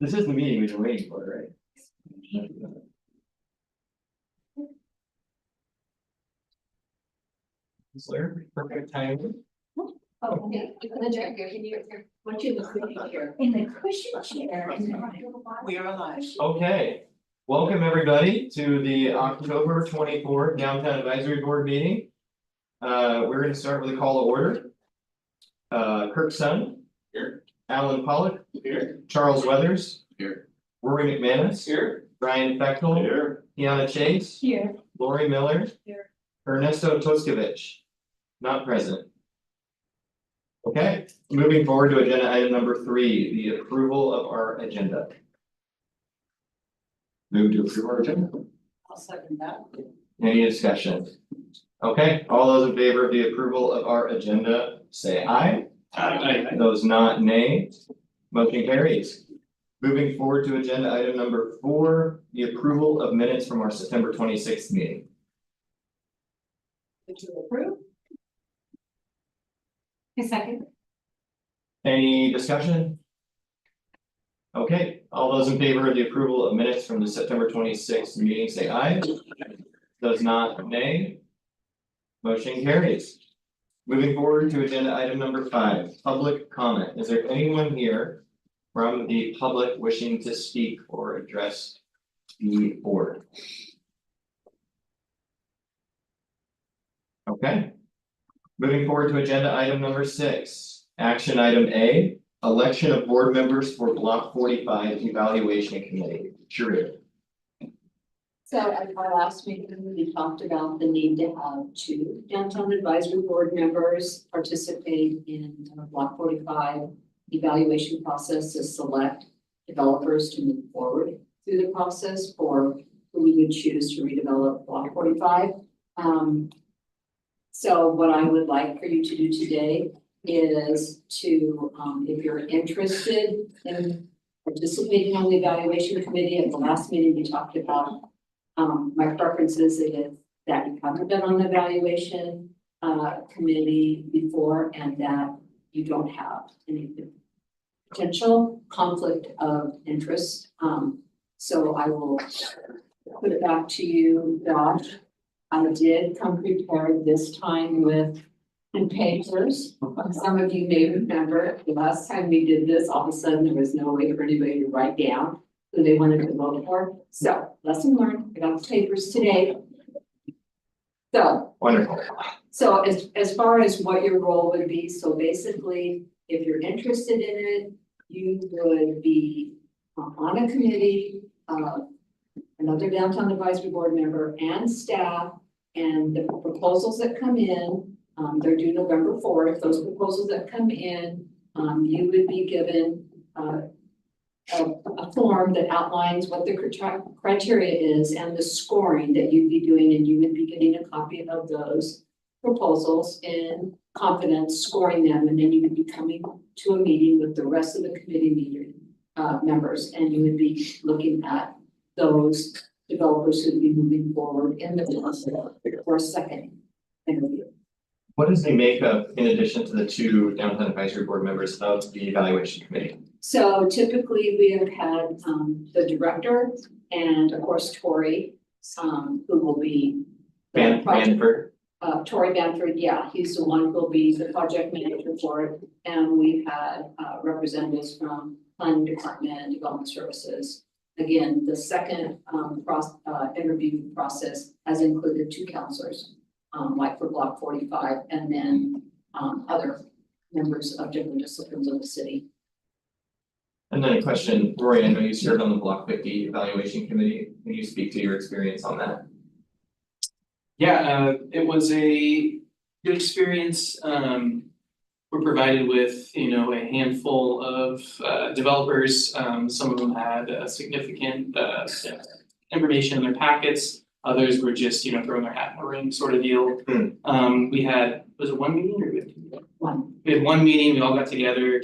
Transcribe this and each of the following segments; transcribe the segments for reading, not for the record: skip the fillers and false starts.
This is the meeting we've been waiting for, right? Sir, perfect time. Oh, yeah, in the chair, can you, what you look here? In the cushion chair. We are alive. Okay, welcome everybody to the October 24th Downtown Advisory Board meeting. We're gonna start with a call to order. Kirk Sun. Here. Alan Pollock. Here. Charles Weathers. Here. Rory McManus. Here. Brian Fechtel. Here. Tiana Chase. Here. Lori Miller. Here. Ernesto Toscovich. Not present. Okay, moving forward to agenda item number 3, the approval of our agenda. Move to approve our agenda. I'll second that. Any discussion? Okay, all those in favor of the approval of our agenda, say aye. Aye. Those not, nay. Motion carries. Moving forward to agenda item number 4, the approval of minutes from our September 26th meeting. Would you approve? A second. Any discussion? Okay, all those in favor of the approval of minutes from the September 26th meeting, say aye. Those not, nay. Motion carries. Moving forward to agenda item number 5, public comment. Is there anyone here from the public wishing to speak or address the board? Okay. Moving forward to agenda item number 6, action item A, election of board members for block 45 evaluation committee. Sure. So at our last meeting, we talked about the need to have 2 downtown advisory board members participate in block 45 evaluation process to select developers to move forward through the process for who we would choose to redevelop block 45. So what I would like for you to do today is to, if you're interested in participating on the evaluation committee. At the last meeting, we talked about my preferences is that you haven't been on the evaluation committee before and that you don't have any potential conflict of interest. So I will put it back to you, Josh. I did come prepared this time with papers. Some of you may remember the last time we did this, all of a sudden there was no way for anybody to write down who they wanted to vote for. So lesson learned, I got the papers today. So Wonderful. so as far as what your role would be, so basically, if you're interested in it, you would be on a committee, another downtown advisory board member and staff, and the proposals that come in, they're due November 4th. Those proposals that come in, you would be given a form that outlines what the criteria is and the scoring that you'd be doing, and you would be getting a copy of those proposals in confidence, scoring them, and then you would be coming to a meeting with the rest of the committee meeting members, and you would be looking at those developers who would be moving forward in the process for a second interview. What is the makeup, in addition to the 2 downtown advisory board members, of the evaluation committee? So typically we have had the director and of course Tori, who will be the project. Banford. Tori Banford, yeah, he's the one who will be the project manager for it. And we've had representatives from planning department and development services. Again, the second interview process has included 2 counselors, like for block 45, and then other members of different disciplines of the city. And then a question, Rory, I know you served on the block 50 evaluation committee. Can you speak to your experience on that? Yeah, it was a good experience. We're provided with, a handful of developers. Some of them had significant information in their packets. Others were just, throwing their hat in the ring sort of deal. We had, was it 1 meeting or we had 2? One. We had 1 meeting, we all got together.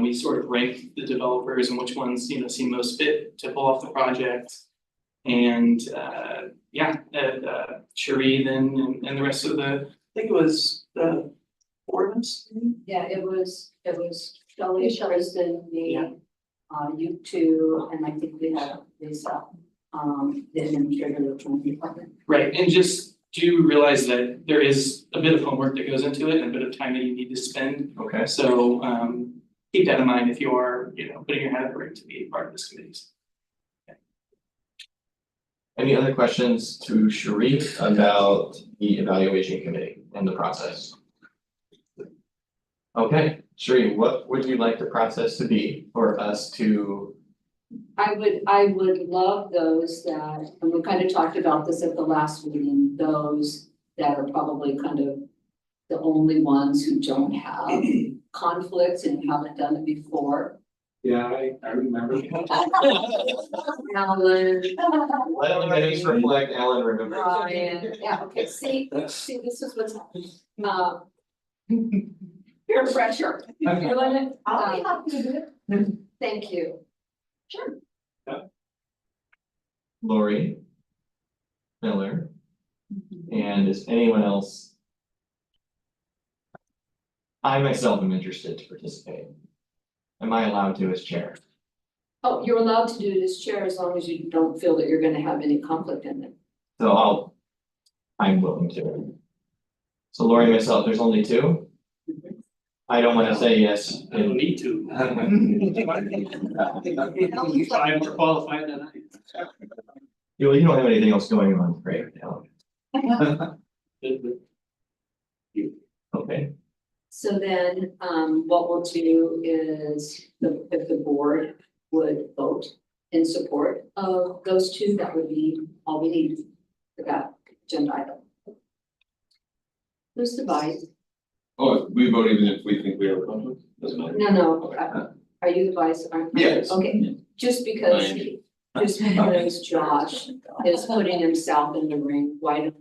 We sort of ranked the developers and which ones, seemed most fit to pull off the project. And Cherie then and the rest of the, I think it was the Performance? Yeah, it was Shelley, Kristen, me, you two, and I think we had Lisa, the administrator of the training department. Right, and just do realize that there is a bit of homework that goes into it and a bit of time that you need to spend. Okay, So keep that in mind if you are, putting your hat up to be a part of this committee. any other questions to Sharif about the evaluation committee and the process? Okay, Sharif, what would you like the process to be for us to? I would love those that, and we kind of talked about this at the last meeting, those that are probably kind of the only ones who don't have conflicts and haven't done it before. Yeah, I remember. Alan, Let the minutes reflect Alan remembers. Brian, yeah, okay, see, this is what's happening. Peer pressure. Feeling it? I'll be happy to do it. Thank you. Sure. Lori. Miller, and is anyone else? I myself am interested to participate. Am I allowed to as chair? Oh, you're allowed to do it as chair as long as you don't feel that you're gonna have any conflict in it. So I'm willing to. So Lori and myself, there's only two? I don't wanna say yes. I don't need to. I'm more qualified than I You don't have anything else going on, right? am. Okay, So then, what we'll do is, if the board would vote in support of those two, that would be all we need for that agenda item. Who's the vice? Oh, we vote even if we think we have a conflict, doesn't matter. No, are you the vice? Aren't you? Yes. Okay, just because Josh is putting himself in the ring, why don't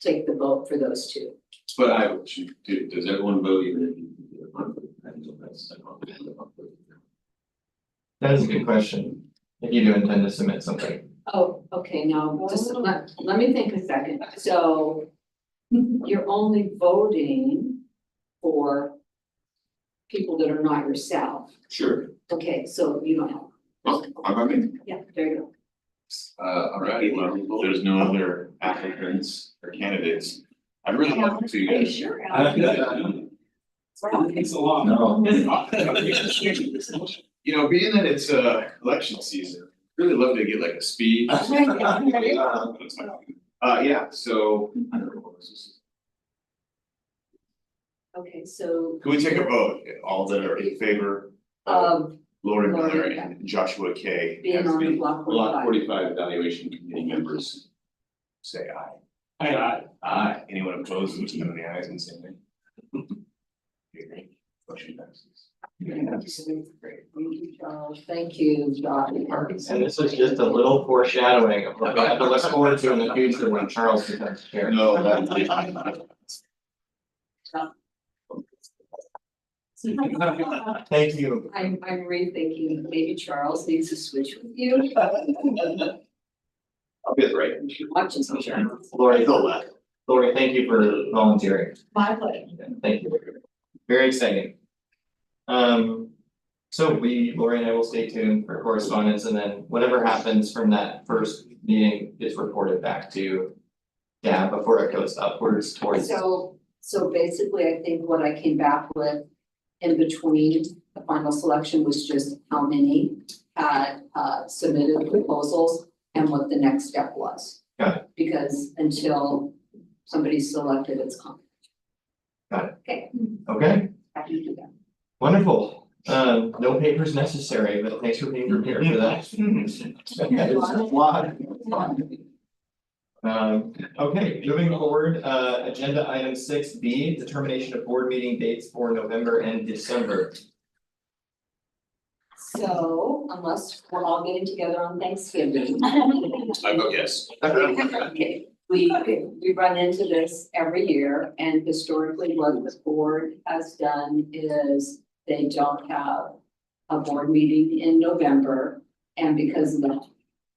take the vote for those two? But I should do, does everyone vote even if you think you have a conflict? I think that's a conflict. that is a good question. If you do intend to submit something. Oh, okay, now, just let me think a second, so you're only voting for people that are not yourself, Sure. okay, so you don't have. Well, I'm me. Yeah, there you go. All right, well, if there's no other applicants or candidates. I'd really like Are to. you sure? Thanks a lot. No. You know, being that it's election season, really love to get like a speed. Yeah, so. I don't know what this is. Okay, so. Can we take a vote, all that are in favor of Of Lori Miller Lori, and Joshua Kay? being as on the the block Block 45. 45 evaluation committee members. Say aye. Aye. Aye. Anyone opposed, which none of the ayes and say nay. Okay, great. Motion passes. Great, thank you, Charles, thank you, Josh. And this is just a little foreshadowing of what we have to look forward to in the future when Charles becomes chair. No, that. Thank you. I'm rethinking, maybe Charles needs to switch with you, I'll be at the right. watching some Charles. Lori, Go left. Lori, thank you for volunteering. My pleasure. Thank you. Very exciting. So Lori and I will stay tuned for correspondence, and then whatever happens from that first meeting is reported back to Dab before it goes upwards towards. So basically, I think what I came back with in between the final selection was just how many had submitted proposals and what the next step was. Got it. Because until somebody's selected, it's coming. Got it. Okay, Okay, happy to do that. wonderful. No papers necessary, but thanks for being prepared for that. Okay, moving forward, agenda item 6B, determination of board meeting dates for November and December. So unless we're all getting together on Thanksgiving. I vote yes. Okay, we run into this every year, and historically what the board has done is they don't have a board meeting in November. And because of the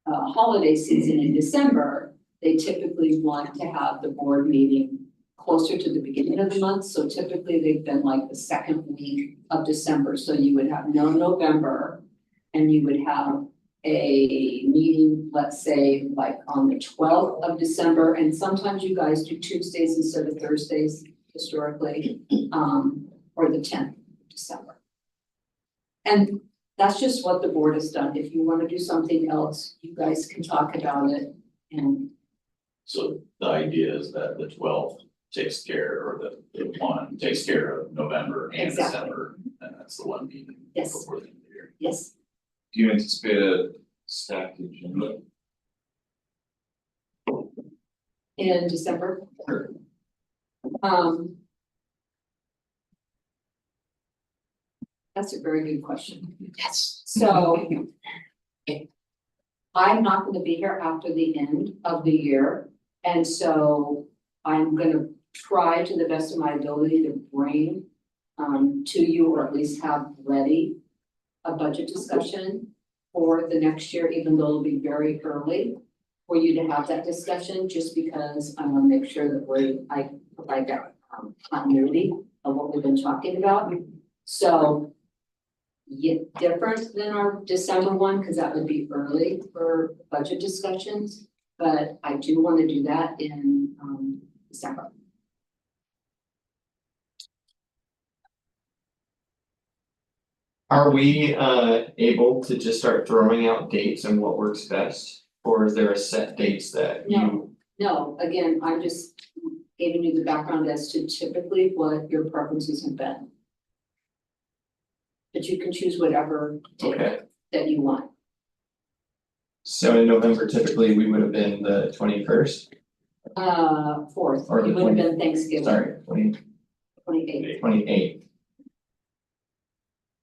holiday season in December, they typically want to have the board meeting closer to the beginning of the month, so typically they've been like the second week of December, so you would have no November. And you would have a meeting, let's say, like on the twelfth of December, and sometimes you guys do Tuesdays instead of Thursdays historically, or the tenth of December. And that's just what the board has done. If you wanna do something else, you guys can talk about it and So the idea is that the 12th takes care, or the one takes care of November and Exactly. December, and that's the one meeting Yes. before the end of the year. yes, Do you anticipate a stacked agenda? in December. Sure. Um. That's a very good question. Yes. So. I'm not gonna be here after the end of the year, and so I'm gonna try to the best of my ability to bring. To you, or at least have ready, a budget discussion for the next year, even though it'll be very early. For you to have that discussion, just because I wanna make sure that I provide that continuity of what we've been talking about. So. Yet different than our December one, because that would be early for budget discussions, but I do want to do that in December. Are we able to just start throwing out dates and what works best? Or is there a set dates that you, No. No, again, I'm just giving you the background as to typically what your preferences have been. But you can choose whatever date okay, that you want. so in November typically we would have been the 21st, Fourth, Or the it would have been Thanksgiving, sorry, 28th. 28th.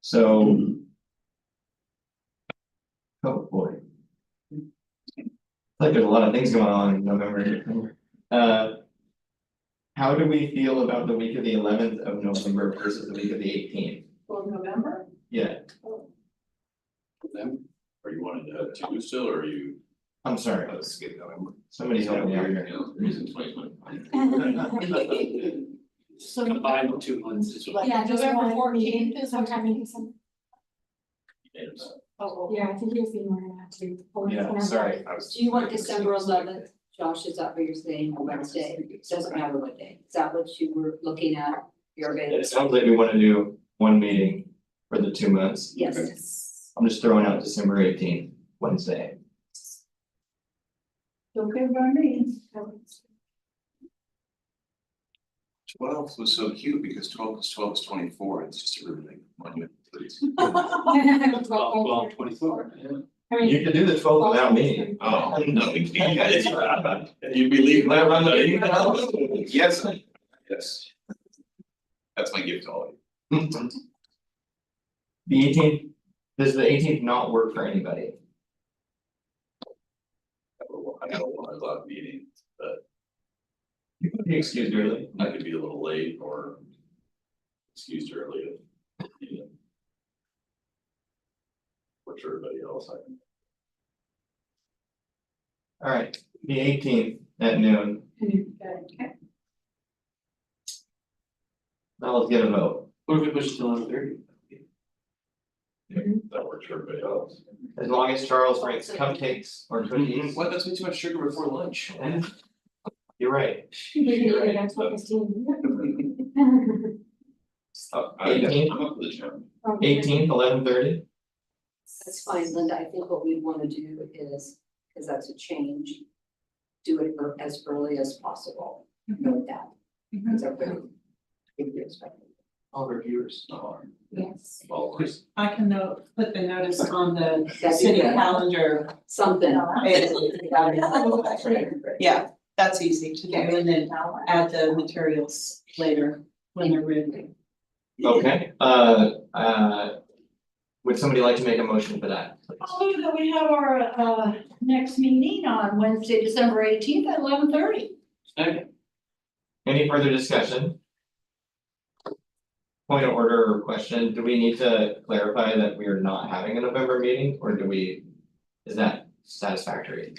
So. Oh, boy. Like there's a lot of things going on in November. How do we feel about the week of the 11th of November versus the week of the 18th? For November? Yeah, Them, or you wanted to have two still, or are you? I'm sorry, Let's skip November. somebody's helping me out here. Reason 2025. So. Combine the 2 months is what. Yeah, November 14th is sometime in December. Oh, Yeah, I think he was being more than that too. Yeah, sorry. Do you want December 11th? Josh, is that what you're saying, or Wednesday? It doesn't matter what day. Is that what you were looking at? You're It available? sounds like we wanna do one meeting for the 2 months. Yes. I'm just throwing out December 18th, Wednesday. okay by me. 12 was so cute because 12 plus 12 is 24, it's just a really big monument. Well, 24, yeah. I mean. You could do the 12th without me. Oh, no, you guys. You believe Let her run the that? meeting. Yes, yes. That's my gift to all of you. The 18th, does the 18th not work for anybody? I got a 1 o'clock meeting, but You could be excused early. I could be a little late or excused early. You know. Works for everybody else, I think. Alright, the 18th at noon, now let's get a vote. What if we push it to 11:30? That works for everybody else. As long as Charles brings cupcakes or cookies. What, that's way too much sugar before lunch. You're right. Maybe that's what this team. I'm 18th? up for the challenge. 18th, 11:30. That's fine, Linda. I think what we'd want to do is, because that's a change, do it as early as possible. Note that. Because everybody. if you're expecting. All our viewers are Yes. followers. I can put the notice on the That'd be city good. calendar. Something. Yeah, that's easy to do, and then add the materials later when they're ready. Okay, would somebody like to make a motion for that? I'll move that we have our next meeting on Wednesday, December 18th at 11:30. Okay. Any further discussion? Point of order or question, do we need to clarify that we are not having a November meeting, or do we? Is that satisfactory?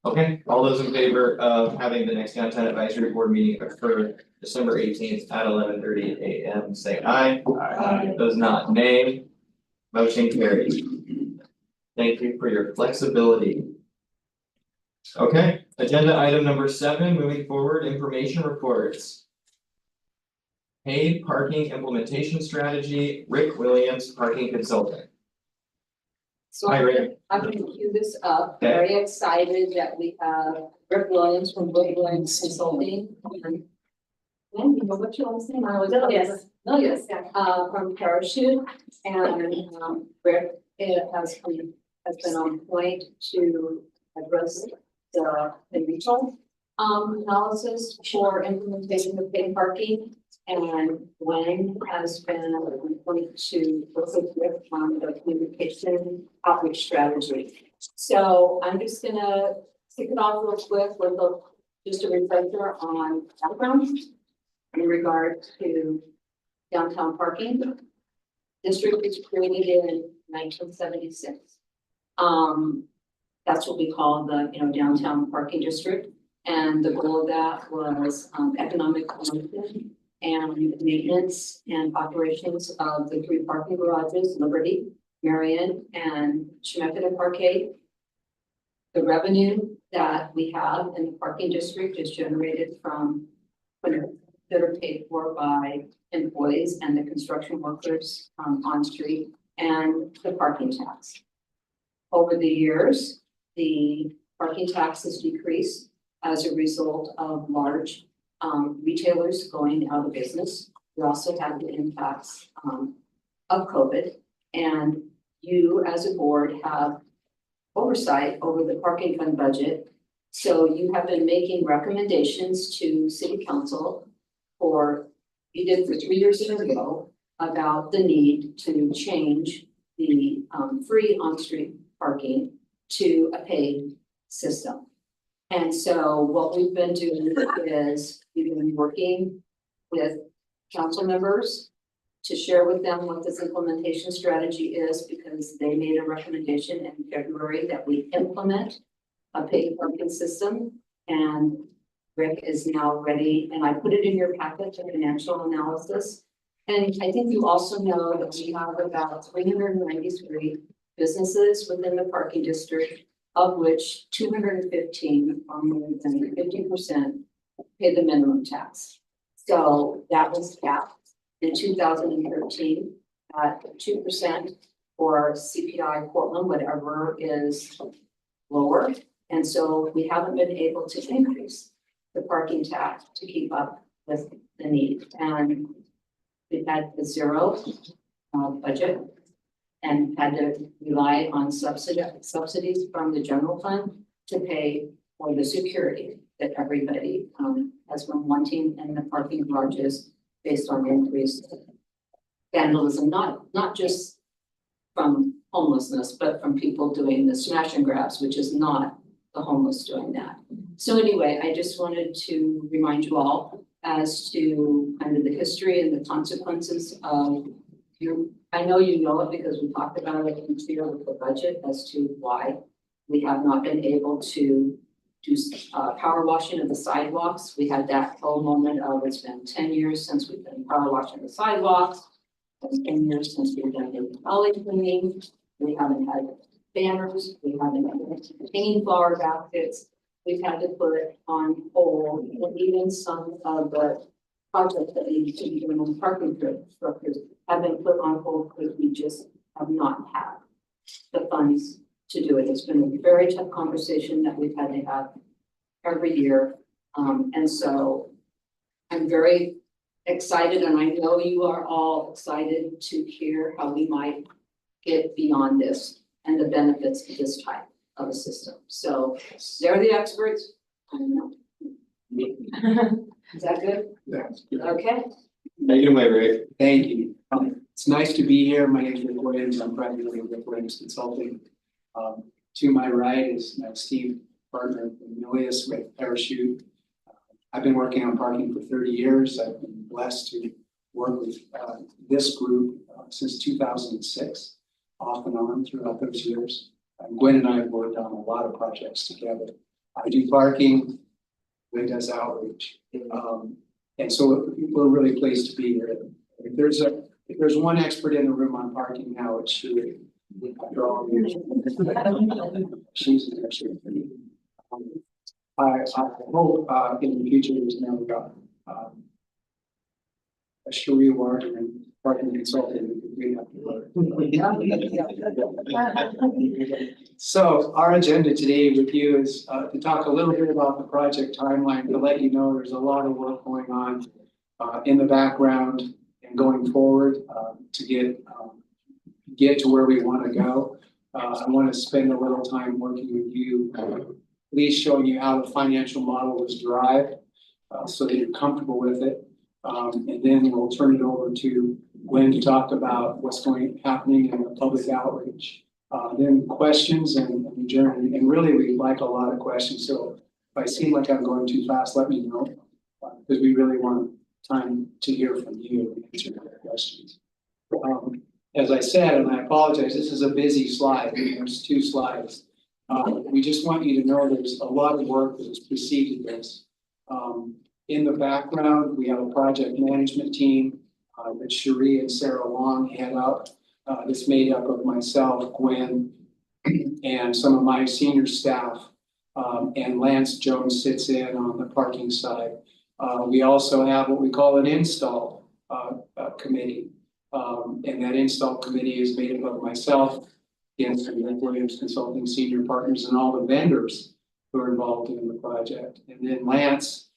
Okay, all those in favor of having the next downtown advisory board meeting occur December 18th at 11:30 a.m., say aye. Aye. Those not, nay. Motion carries. Thank you for your flexibility. Okay, agenda item number 7, moving forward, information reports. Paid parking implementation strategy, Rick Williams, parking consultant. So Hi, Rick. I'm gonna cue this up, Okay. very excited that we have Rick Williams from Rick Williams Consulting. And you know what your last name, I was. Milius. Milius, from Parachute, and Rick has been on point to address the regional analysis for implementation of paid parking. And Gwen has been on point to work with Rick on the communication outreach strategy. So I'm just gonna kick it off real quick with just a refresher on background in regard to downtown parking. District was created in 1976. That's what we call the, downtown parking district. And the goal of that was economic promotion and maintenance and operations of the 3 parking garages, Liberty, Marion, and Chemeketa Parkade. The revenue that we have in the parking district is generated from that are paid for by employees and the construction workers on street and the parking tax. Over the years, the parking tax has decreased as a result of large retailers going out of business. We also have the impacts of COVID, and you as a board have oversight over the parking fund budget. So you have been making recommendations to city council you did for 3 years in a row about the need to change the free on-street parking to a paid system. And so what we've been doing is we've been working with council members to share with them what this implementation strategy is, because they made a recommendation in February that we implement a paid parking system. And Rick is now ready, and I put it in your package, a financial analysis. And I think you also know that we have about 393 businesses within the parking district, of which 215 or more than 50% pay the minimum tax. So that was capped in 2013 at 2% for CPI Portland, whatever is lower. And so we haven't been able to increase the parking tax to keep up with the need. And we've had the zero budget and had to rely on subsidies from the general fund to pay for the security that everybody has been wanting in the parking garages based on increased vandalism, not just from homelessness, but from people doing the smash and grabs, which is not the homeless doing that. So anyway, I just wanted to remind you all as to kind of the history and the consequences of I know you know it because we talked about it in here with the budget as to why we have not been able to do power washing of the sidewalks. We had that whole moment of it's been 10 years since we've been power washing the sidewalks. It's 10 years since we've done the alley cleaning. We haven't had banners. We haven't had hanging flower baskets. We've had to put on hold, and even some of the projects that need to be doing on parking structures have been put on hold because we just have not had the funds to do it. It's been a very tough conversation that we've had to have every year. And so I'm very excited, and I know you are all excited to hear how we might get beyond this and the benefits of this type of a system. So they're the experts. I know. Is that good? That's Okay. Take it away, Rick. Thank you. It's nice to be here. My name is Rick Williams. I'm president of Rick Williams Consulting. To my right is my esteemed partner, Milius with Parachute. I've been working on parking for 30 years. I've been blessed to work with this group since 2006, off and on throughout those years. Gwen and I have worked on a lot of projects together. I do parking, Gwen does outreach. And so we're really pleased to be here. If there's one expert in the room on parking now, it's Shirley. After all these years. She's an expert. I hope in the future there's never got a Shirley award and parking consultant. So our agenda today with you is to talk a little bit about the project timeline, to let you know there's a lot of work going on in the background and going forward to get to where we want to go. I want to spend a little time working with you, at least showing you how the financial model is derived so that you're comfortable with it. And then we'll turn it over to Gwen to talk about what's happening in the public outreach. Then questions and adjourn. And really, we like a lot of questions. So if I seem like I'm going too fast, let me know. Because we really want time to hear from you and answer your questions. As I said, and I apologize, this is a busy slide. There's 2 slides. We just want you to know there's a lot of work that has preceded this. In the background, we have a project management team that Cherie and Sarah Long head up. That's made up of myself, Gwen, and some of my senior staff. And Lance Jones sits in on the parking side. We also have what we call an install committee. And that install committee is made up of myself, and Williams Consulting senior partners, and all the vendors who are involved in the project. And then Lance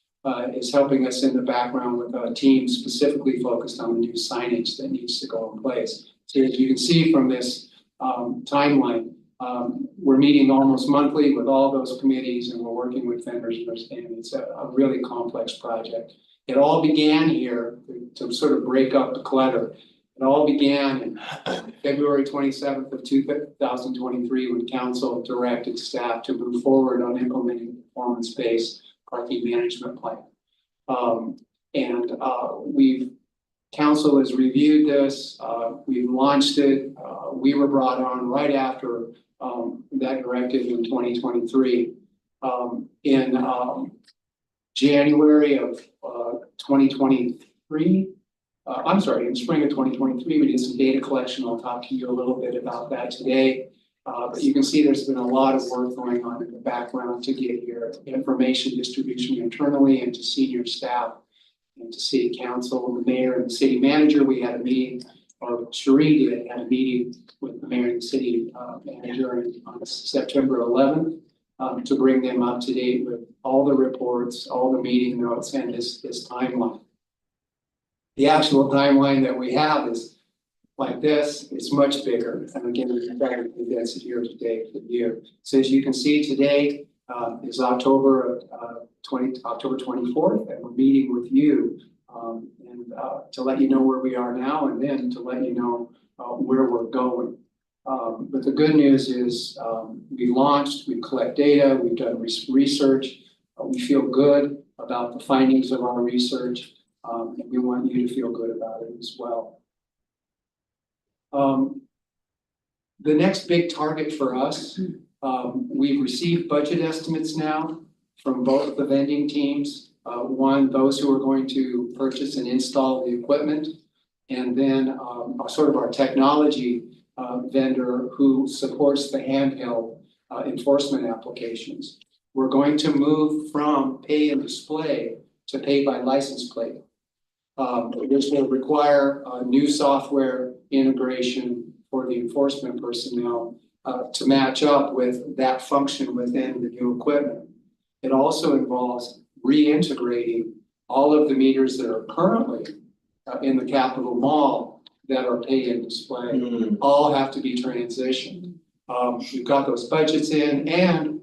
is helping us in the background with a team specifically focused on the new signage that needs to go in place. So as you can see from this timeline, we're meeting almost monthly with all those committees, and we're working with vendors, and it's a really complex project. It all began here to sort of break up the clutter. It all began in February 27th of 2023 when council directed staff to move forward on implementing the performance-based parking management plan. Council has reviewed this, we've launched it, we were brought on right after that directive in 2023. In January of 2023, in spring of 2023, we did some data collection. I'll talk to you a little bit about that today. But you can see there's been a lot of work going on in the background to get here, information distribution internally and to senior staff and to city council, the mayor and the city manager. We had a meeting, or Cherie had a meeting with the mayor and the city manager on September 11th to bring them up to date with all the reports, all the meeting notes, and this timeline. The actual timeline that we have is like this. It's much bigger. And again, we're trying to condense it here today for you. So as you can see today is October 24th, and we're meeting with you to let you know where we are now, and then to let you know where we're going. But the good news is we launched, we collect data, we've done research, we feel good about the findings of our research, and we want you to feel good about it as well. The next big target for us, we've received budget estimates now from both the vending teams. One, those who are going to purchase and install the equipment, and then sort of our technology vendor who supports the handheld enforcement applications. We're going to move from pay and display to pay by license plate. This will require new software integration for the enforcement personnel to match up with that function within the new equipment. It also involves reintegrating all of the meters that are currently in the Capitol Mall that are pay and display. All have to be transitioned. We've got those budgets in, and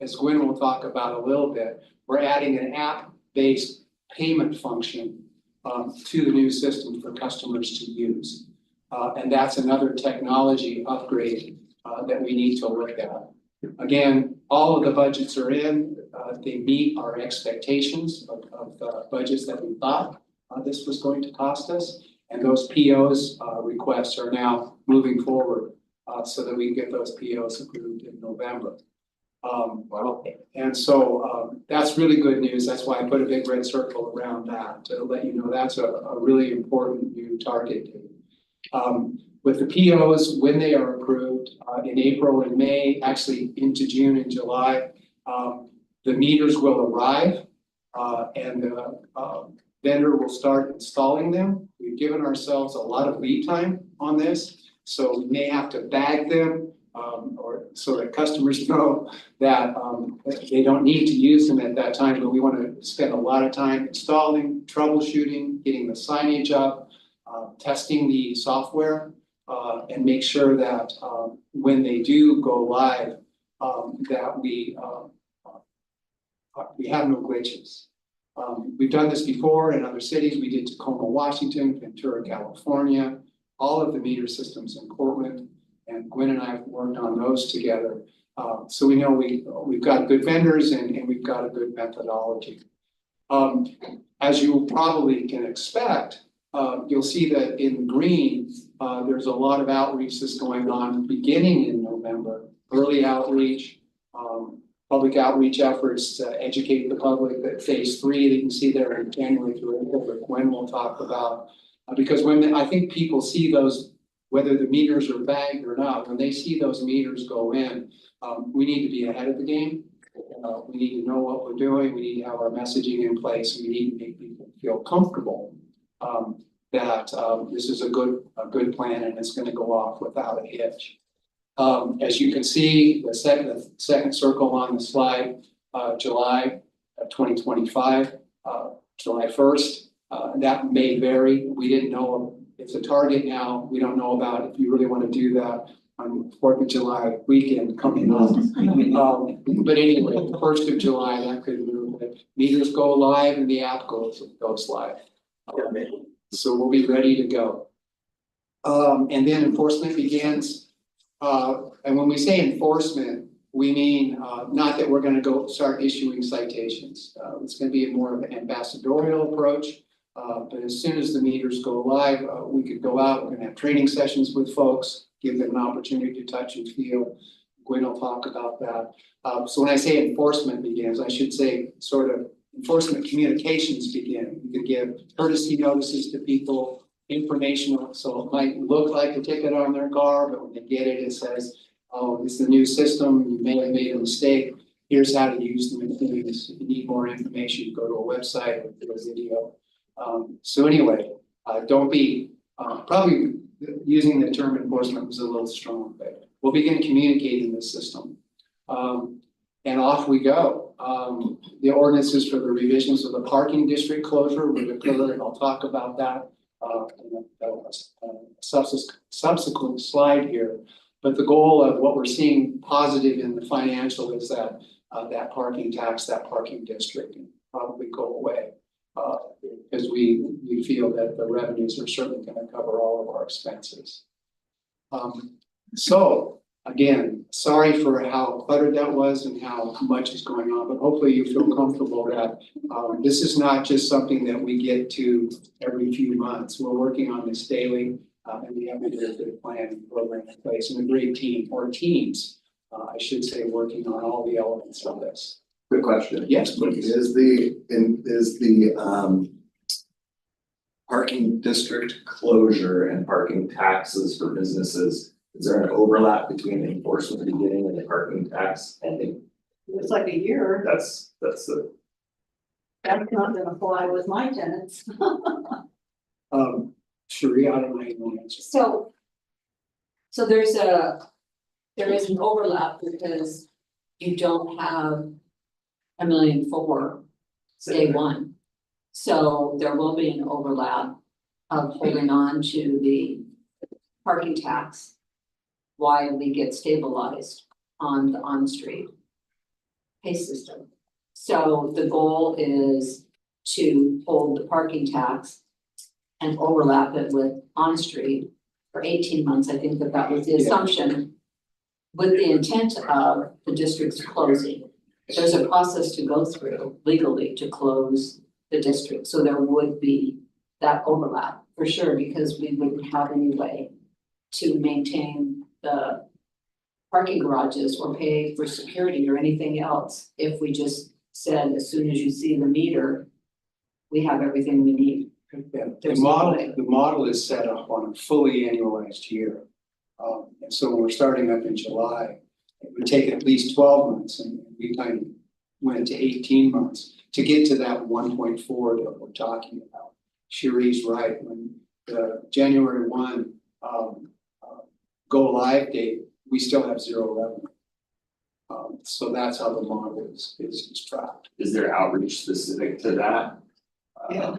as Gwen will talk about a little bit, we're adding an app-based payment function to the new system for customers to use. And that's another technology upgrade that we need to look at. Again, all of the budgets are in. They meet our expectations of the budgets that we thought this was going to cost us. And those POs requests are now moving forward so that we can get those POs approved in November. And so that's really good news. That's why I put a big red circle around that to let you know that's a really important new target date. With the POs, when they are approved in April and May, actually into June and July, the meters will arrive and the vendor will start installing them. We've given ourselves a lot of lead time on this, so we may have to bag them or so that customers know that they don't need to use them at that time, but we want to spend a lot of time installing, troubleshooting, getting the signage up, testing the software, and make sure that when they do go live, that we have no glitches. We've done this before in other cities. We did Tacoma, Washington, Ventura, California, all of the meter systems in Portland. And Gwen and I have worked on those together. So we know we've got good vendors and we've got a good methodology. As you probably can expect, you'll see that in green, there's a lot of outreach that's going on beginning in November. Early outreach, public outreach efforts to educate the public that phase 3 that you can see there in January through April, that Gwen will talk about. Because when I think people see those, whether the meters are bagged or not, when they see those meters go in, we need to be ahead of the game. We need to know what we're doing. We need to have our messaging in place. We need to make people feel comfortable that this is a good plan and it's going to go off without a hitch. As you can see, the second circle on the slide, July 2025, July 1st. That may vary. We didn't know. It's a target now. We don't know about if you really want to do that on 4th of July weekend coming up. But anyway, the 1st of July, that could move. Meters go live and the app goes live. So we'll be ready to go. And then enforcement begins. And when we say enforcement, we mean not that we're going to go start issuing citations. It's going to be more of an ambassadorial approach. But as soon as the meters go live, we could go out. We're going to have training sessions with folks, give them an opportunity to touch and feel. Gwen will talk about that. So when I say enforcement begins, I should say sort of enforcement communications begin. You could give courtesy notices to people, informational, so it might look like a ticket on their car, but when they get it, it says, oh, this is the new system. You may have made a mistake. Here's how to use them. If you need more information, go to a website or do a video. So anyway, don't be, probably using the term enforcement was a little strong, but we'll begin communicating the system. And off we go. The ordinances for the revisions of the parking district closure would occur, and I'll talk about that in a subsequent slide here. But the goal of what we're seeing positive in the financial is that that parking tax, that parking district can probably go away. Because we feel that the revenues are certainly going to cover all of our expenses. So again, sorry for how cluttered that was and how much is going on, but hopefully you feel comfortable that this is not just something that we get to every few months. We're working on this daily and we have a very good plan and program in place and a great team or teams, I should say, working on all the elements of this. Quick question. Yes, please. Is the parking district closure and parking taxes for businesses, is there an overlap between the enforcement beginning and the parking tax ending? It's like a year. That's the. That's not gonna fly with my tenants. Sheree, I don't know you want to answer. So there is an overlap because you don't have $1.4 million day one. So there will be an overlap of holding on to the parking tax while we get stabilized on the on-street pay system. So the goal is to hold the parking tax and overlap it with on-street for 18 months. I think that was the assumption with the intent of the district's closing. There's a process to go through legally to close the district. So there would be that overlap for sure, because we wouldn't have any way to maintain the parking garages or pay for security or anything else if we just said, as soon as you see the meter, we have everything we need. Yeah, There's no way. the model is set up on a fully annualized year. And so when we're starting up in July, it would take at least 12 months, and we kind of went to 18 months to get to that 1.4 that we're talking about. Cherie's right, when the January 1 go live date, we still have 0 revenue. So that's how the model is tracked. Is there outreach specific to that? Yeah.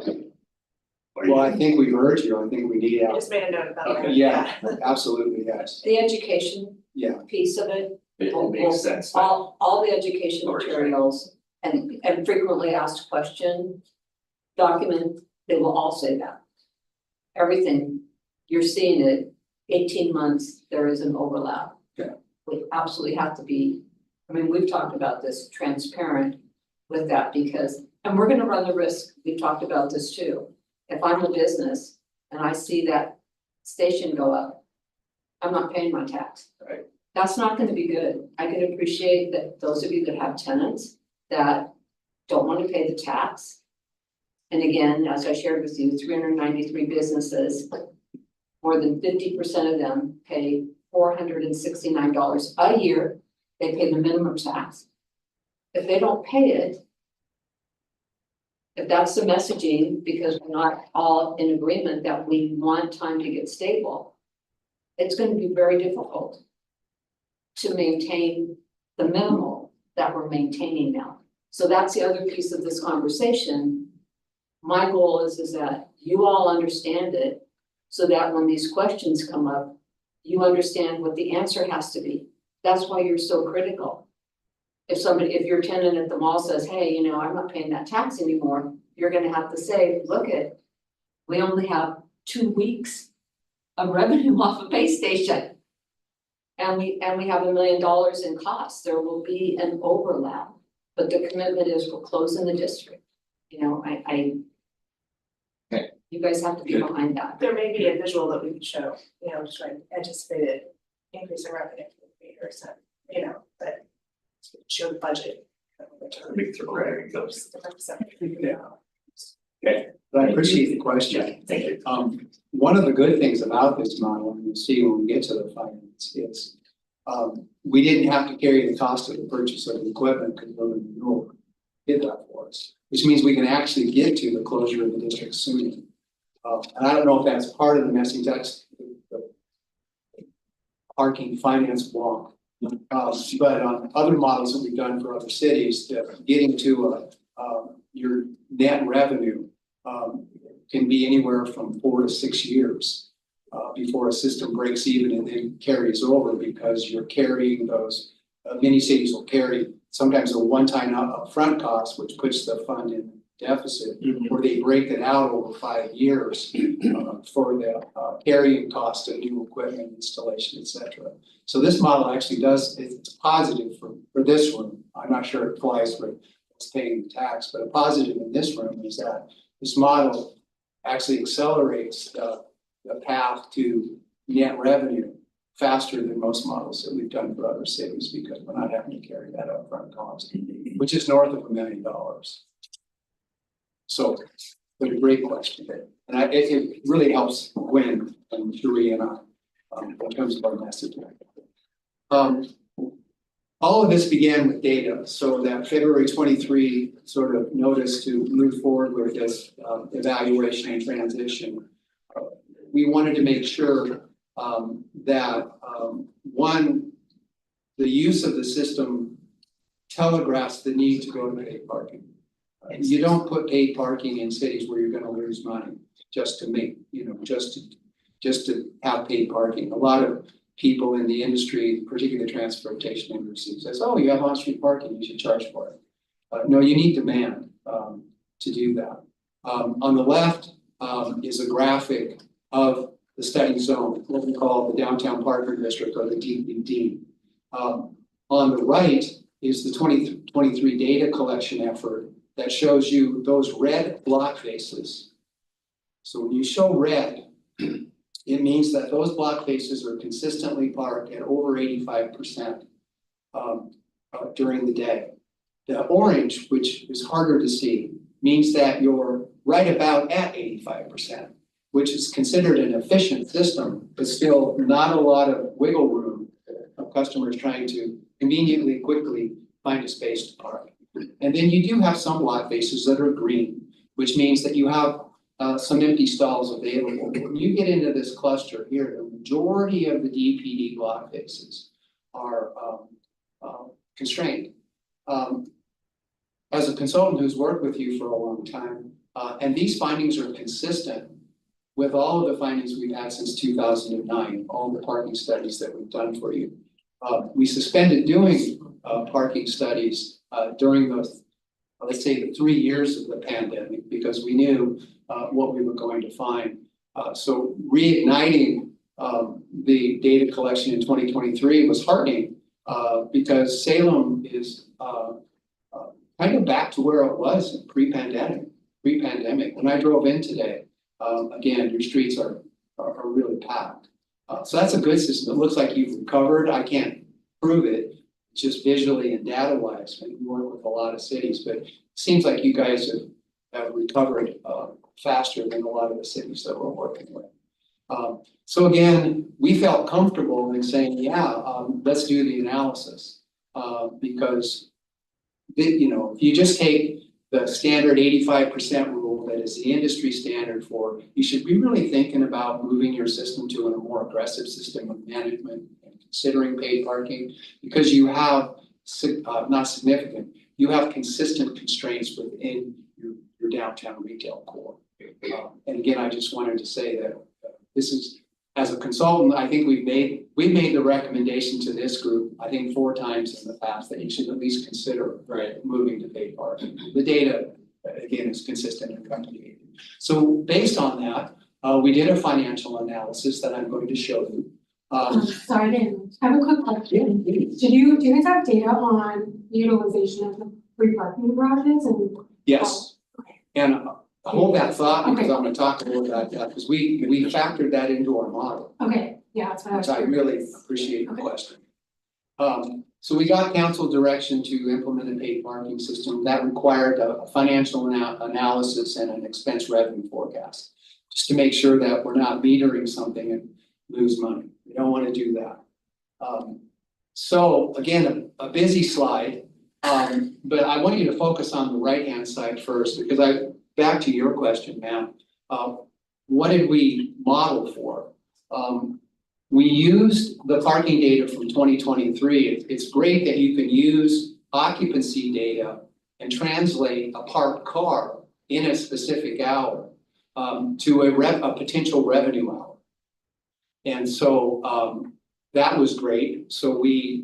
Well, I think we've heard you, I think we need I out. just made a note about that. Yeah, absolutely, yes. The education Yeah. piece of it, It makes sense, but all the education Sorry. materials and frequently asked question document, they will all say that. Everything, you're seeing it, 18 months, there is an overlap. Yeah. We absolutely have to be, I mean, we've talked about this, transparent with that because, and we're gonna run the risk, we've talked about this too. If I'm a business and I see that station go up, I'm not paying my tax. Right. That's not gonna be good. I can appreciate that those of you that have tenants that don't wanna pay the tax. And again, as I shared with you, 393 businesses, more than 50% of them pay $469 a year. They pay the minimum tax. If they don't pay it, if that's the messaging, because we're not all in agreement that we want time to get stable, it's gonna be very difficult to maintain the minimal that we're maintaining now. So that's the other piece of this conversation. My goal is that you all understand it so that when these questions come up, you understand what the answer has to be. That's why you're so critical. If your tenant at the mall says, hey, you know, I'm not paying that tax anymore, you're gonna have to say, look it, we only have 2 weeks of revenue off a base station. And we have $1 million in costs, there will be an overlap, but the commitment is we're closing the district. You know, Okay. you guys have to be behind that. There may be a visual that we could show, you know, just like anticipated increase in revenue or something, you know, but show the budget. we throw right, goes. But I appreciate the question. Thank you. One of the good things about this model, and you'll see when we get to the finance, is we didn't have to carry the cost of the purchase of the equipment because Berlin Renewal did that for us, which means we can actually get to the closure of the district sooner. And I don't know if that's part of the message, that's the parking finance block. But on other models that we've done for other cities, that getting to your net revenue can be anywhere from 4 to 6 years before a system breaks even and then carries over, because you're carrying those, many cities will carry sometimes a one-time upfront cost, which puts the fund in deficit, or they break it out over 5 years for the carrying cost of new equipment, installation, et cetera. So this model actually it's positive for this room. I'm not sure it applies for paying the tax, but a positive in this room is that this model actually accelerates the path to net revenue faster than most models that we've done for other cities, because we're not having to carry that upfront cost, which is north of $1 million. So, but a great question, and it really helps Gwen and Julie and I in terms of our messaging. All of this began with data, so that February 23 sort of notice to move forward with this evaluation and transition. We wanted to make sure that one, the use of the system telegraphs the need to go to paid parking. You don't put paid parking in cities where you're gonna lose money just to make, you know, just to have paid parking. A lot of people in the industry, particularly the transportation industry, says, oh, you have on-street parking, you should charge for it. No, you need demand to do that. On the left is a graphic of the study zone, what we call the Downtown Parker District, or the DPD. On the right is the 2023 data collection effort that shows you those red block faces. So when you show red, it means that those block faces are consistently parked at over 85% during the day. The orange, which is harder to see, means that you're right about at 85%, which is considered an efficient system, but still not a lot of wiggle room of customers trying to conveniently, quickly find a space to park. And then you do have some block faces that are green, which means that you have some empty stalls available. When you get into this cluster here, the majority of the DPD block faces are constrained. As a consultant who's worked with you for a long time, and these findings are consistent with all of the findings we've had since 2009, all the parking studies that we've done for you. We suspended doing parking studies during those, let's say, the 3 years of the pandemic, because we knew what we were going to find. So reigniting the data collection in 2023 was heartening, because Salem is kind of back to where it was pre-pandemic. When I drove in today, again, your streets are really packed. So that's a good system. It looks like you've recovered. I can't prove it, just visually and data wise. We work with a lot of cities, but it seems like you guys have recovered faster than a lot of the cities that we're working with. So again, we felt comfortable in saying, yeah, let's do the analysis, because if you just take the standard 85% rule that is the industry standard for, you should be really thinking about moving your system to a more aggressive system of management and considering paid parking, because you have not significant, you have consistent constraints within your downtown retail core. And again, I just wanted to say that this is, as a consultant, I think we've made the recommendation to this group, I think 4 times in the past, that you should at least consider moving to paid parking. The data, again, is consistent and complicated. So based on that, we did a financial analysis that I'm going to show you. Sorry, Dan, I have a quick question. Do you guys have data on utilization of the free parking garages and? Yes. Okay. And hold that thought, because I'm gonna talk a little about that, because we factored that into our model. Okay, yeah, that's what I was. Which I really appreciate the question. So we got council direction to implement a paid parking system that required a financial analysis and an expense revenue forecast. Just to make sure that we're not metering something and lose money. We don't want to do that. So again, a busy slide, but I want you to focus on the right-hand side first, because back to your question, Matt, what did we model for? We used the parking data from 2023. It's great that you can use occupancy data and translate a parked car in a specific hour to a potential revenue hour. And so that was great. So we,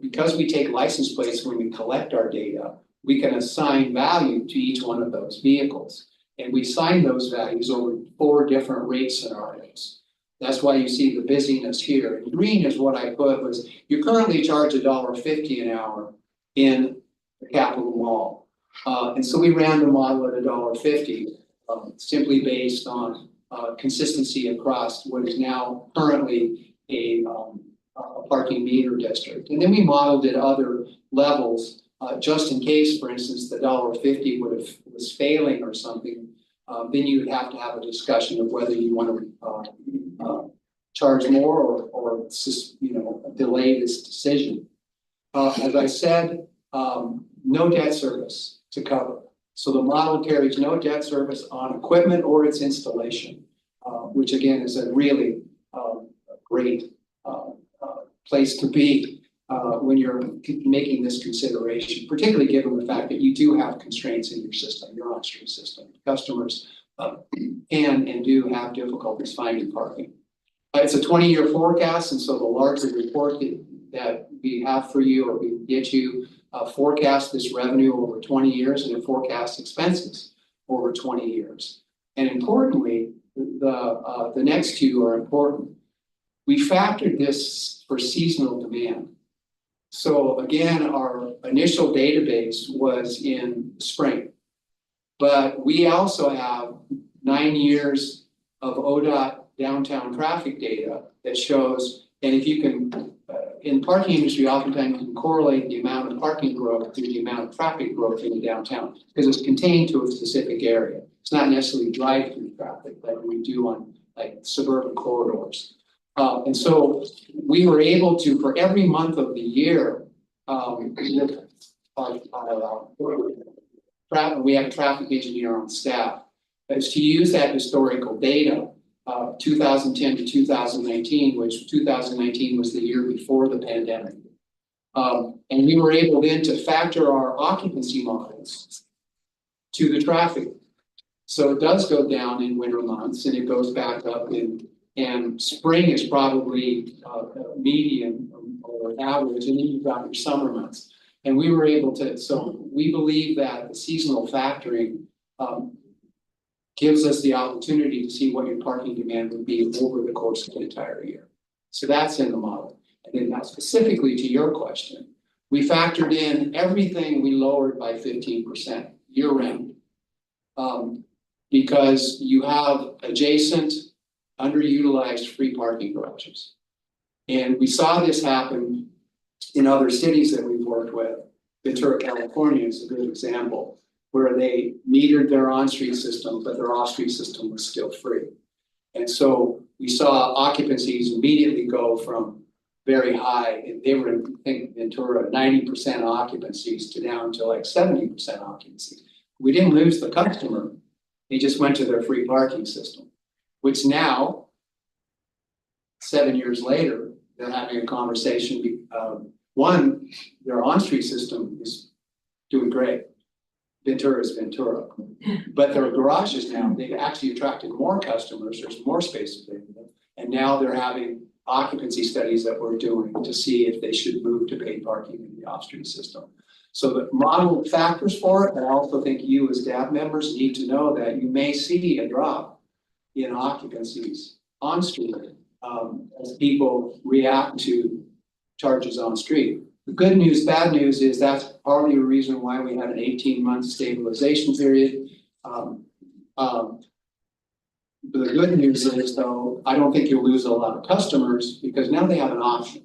because we take license plates when we collect our data, we can assign value to each one of those vehicles. And we assign those values over 4 different rate scenarios. That's why you see the busyness here. And green is what I put was, you currently charge $1.50 an hour in the Capitol Mall. And so we ran the model at $1.50, simply based on consistency across what is now currently a parking meter district. And then we modeled at other levels, just in case, for instance, the $1.50 was failing or something. Then you would have to have a discussion of whether you want to charge more or delay this decision. As I said, no debt service to cover. So the model carries no debt service on equipment or its installation, which again is a really great place to be when you're making this consideration, particularly given the fact that you do have constraints in your system, your on-street system. Customers can and do have difficulties finding parking. It's a 20-year forecast, and so the larger report that we have for you, or we get you, forecast this revenue over 20 years, and it forecasts expenses over 20 years. And importantly, the next 2 are important. We factored this for seasonal demand. So again, our initial database was in spring, but we also have 9 years of ODOT downtown traffic data that shows, and if you can, in parking industry, oftentimes you can correlate the amount of parking growth to the amount of traffic growth in the downtown, because it's contained to a specific area. It's not necessarily drive-through traffic like we do on like suburban corridors. And so we were able to, for every month of the year, we have a traffic engineer on staff, is to use that historical data, 2010 to 2019, which 2019 was the year before the pandemic. And we were able then to factor our occupancy models to the traffic. So it does go down in winter months and it goes back up and spring is probably median or average, and then you've got your summer months. And we were able to, so we believe that the seasonal factoring gives us the opportunity to see what your parking demand would be over the course of the entire year. So that's in the model. And then now specifically to your question, we factored in everything we lowered by 15% year round. Because you have adjacent underutilized free parking garages. And we saw this happen in other cities that we've worked with. Ventura, California is a good example, where they metered their on-street system, but their off-street system was still free. And so we saw occupancies immediately go from very high, and they were in, I think, Ventura, 90% occupancies to down to like 70% occupancy. We didn't lose the customer, they just went to their free parking system, which now, 7 years later, they're having a conversation. One, their on-street system is doing great. Ventura is Ventura, but their garages now, they've actually attracted more customers, there's more space available. And now they're having occupancy studies that we're doing to see if they should move to paid parking in the off-street system. So the model factors for it, but I also think you as DAB members need to know that you may see a drop in occupancies on street as people react to charges on street. The good news, bad news is that's partly a reason why we had an 18-month stabilization period. The good news is though, I don't think you'll lose a lot of customers because now they have an option.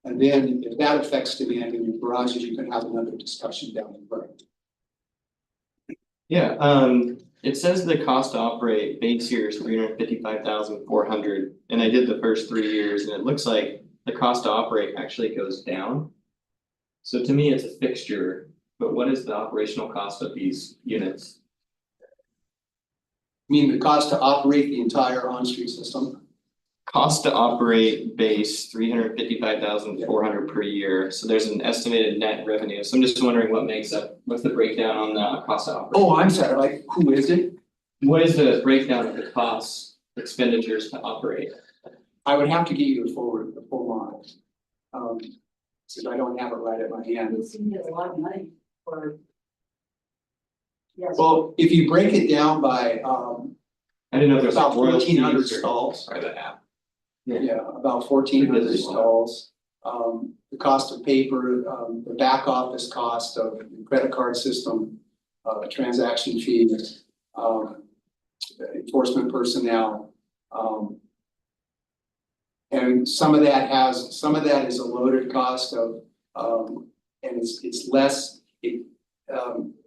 And then if that affects demand in your garages, you can have another discussion down the road. Yeah, it says the cost to operate base year is 355,400, and I did the first 3 years, and it looks like the cost to operate actually goes down. So to me, it's a fixture, but what is the operational cost of these units? I mean, the cost to operate the entire on-street system. Cost to operate base 355,400 per year, so there's an estimated net revenue, so I'm just wondering what's the breakdown on the cost to operate? Oh, I'm sorry, like, who is it? What is the breakdown of the costs, expenditures to operate? I would have to give you the full model. Since I don't have it right at my hand. It seems a lot of money for. Yes. Well, if you break it down by, I didn't know if there's about like 1,400 royalties or. stalls. Sorry, the app. Yeah, about 1,400 Pretty busy. stalls. The cost of paper, the back office cost of the credit card system, transaction fees, enforcement personnel. And some of that is a loaded cost of, and it's less,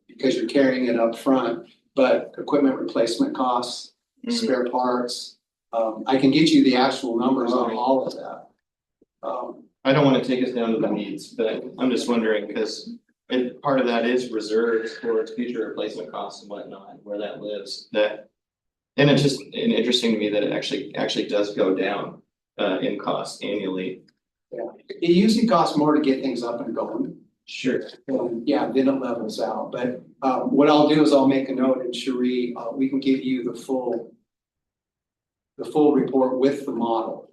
because you're carrying it up front, but equipment replacement costs, spare parts. I can get you the actual numbers on all of that. I don't wanna take us down to the needs, but I'm just wondering, because part of that is reserved for its future replacement costs and whatnot, where that lives, that. And it's just interesting to me that it actually does go down in cost annually. It usually costs more to get things up and going. Sure. Yeah, then it levels out, but what I'll do is I'll make a note, and Cherie, we can give you the full report with the model.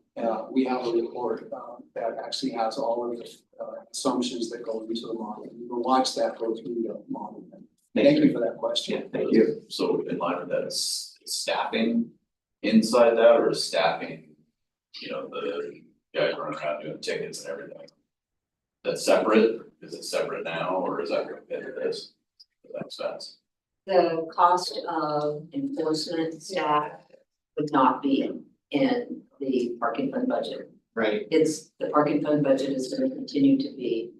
We have a report that actually has all of the assumptions that go into the model. You can watch that go through the model. Thank you for that question. Yeah, thank you. So in line with that, is staffing inside that or is staffing, the guys running around doing tickets and everything? That's separate? Is it separate now or is that into this? Does that make sense? The cost of enforcement staff would not be in the parking fund budget. Right, The parking fund budget is gonna continue to be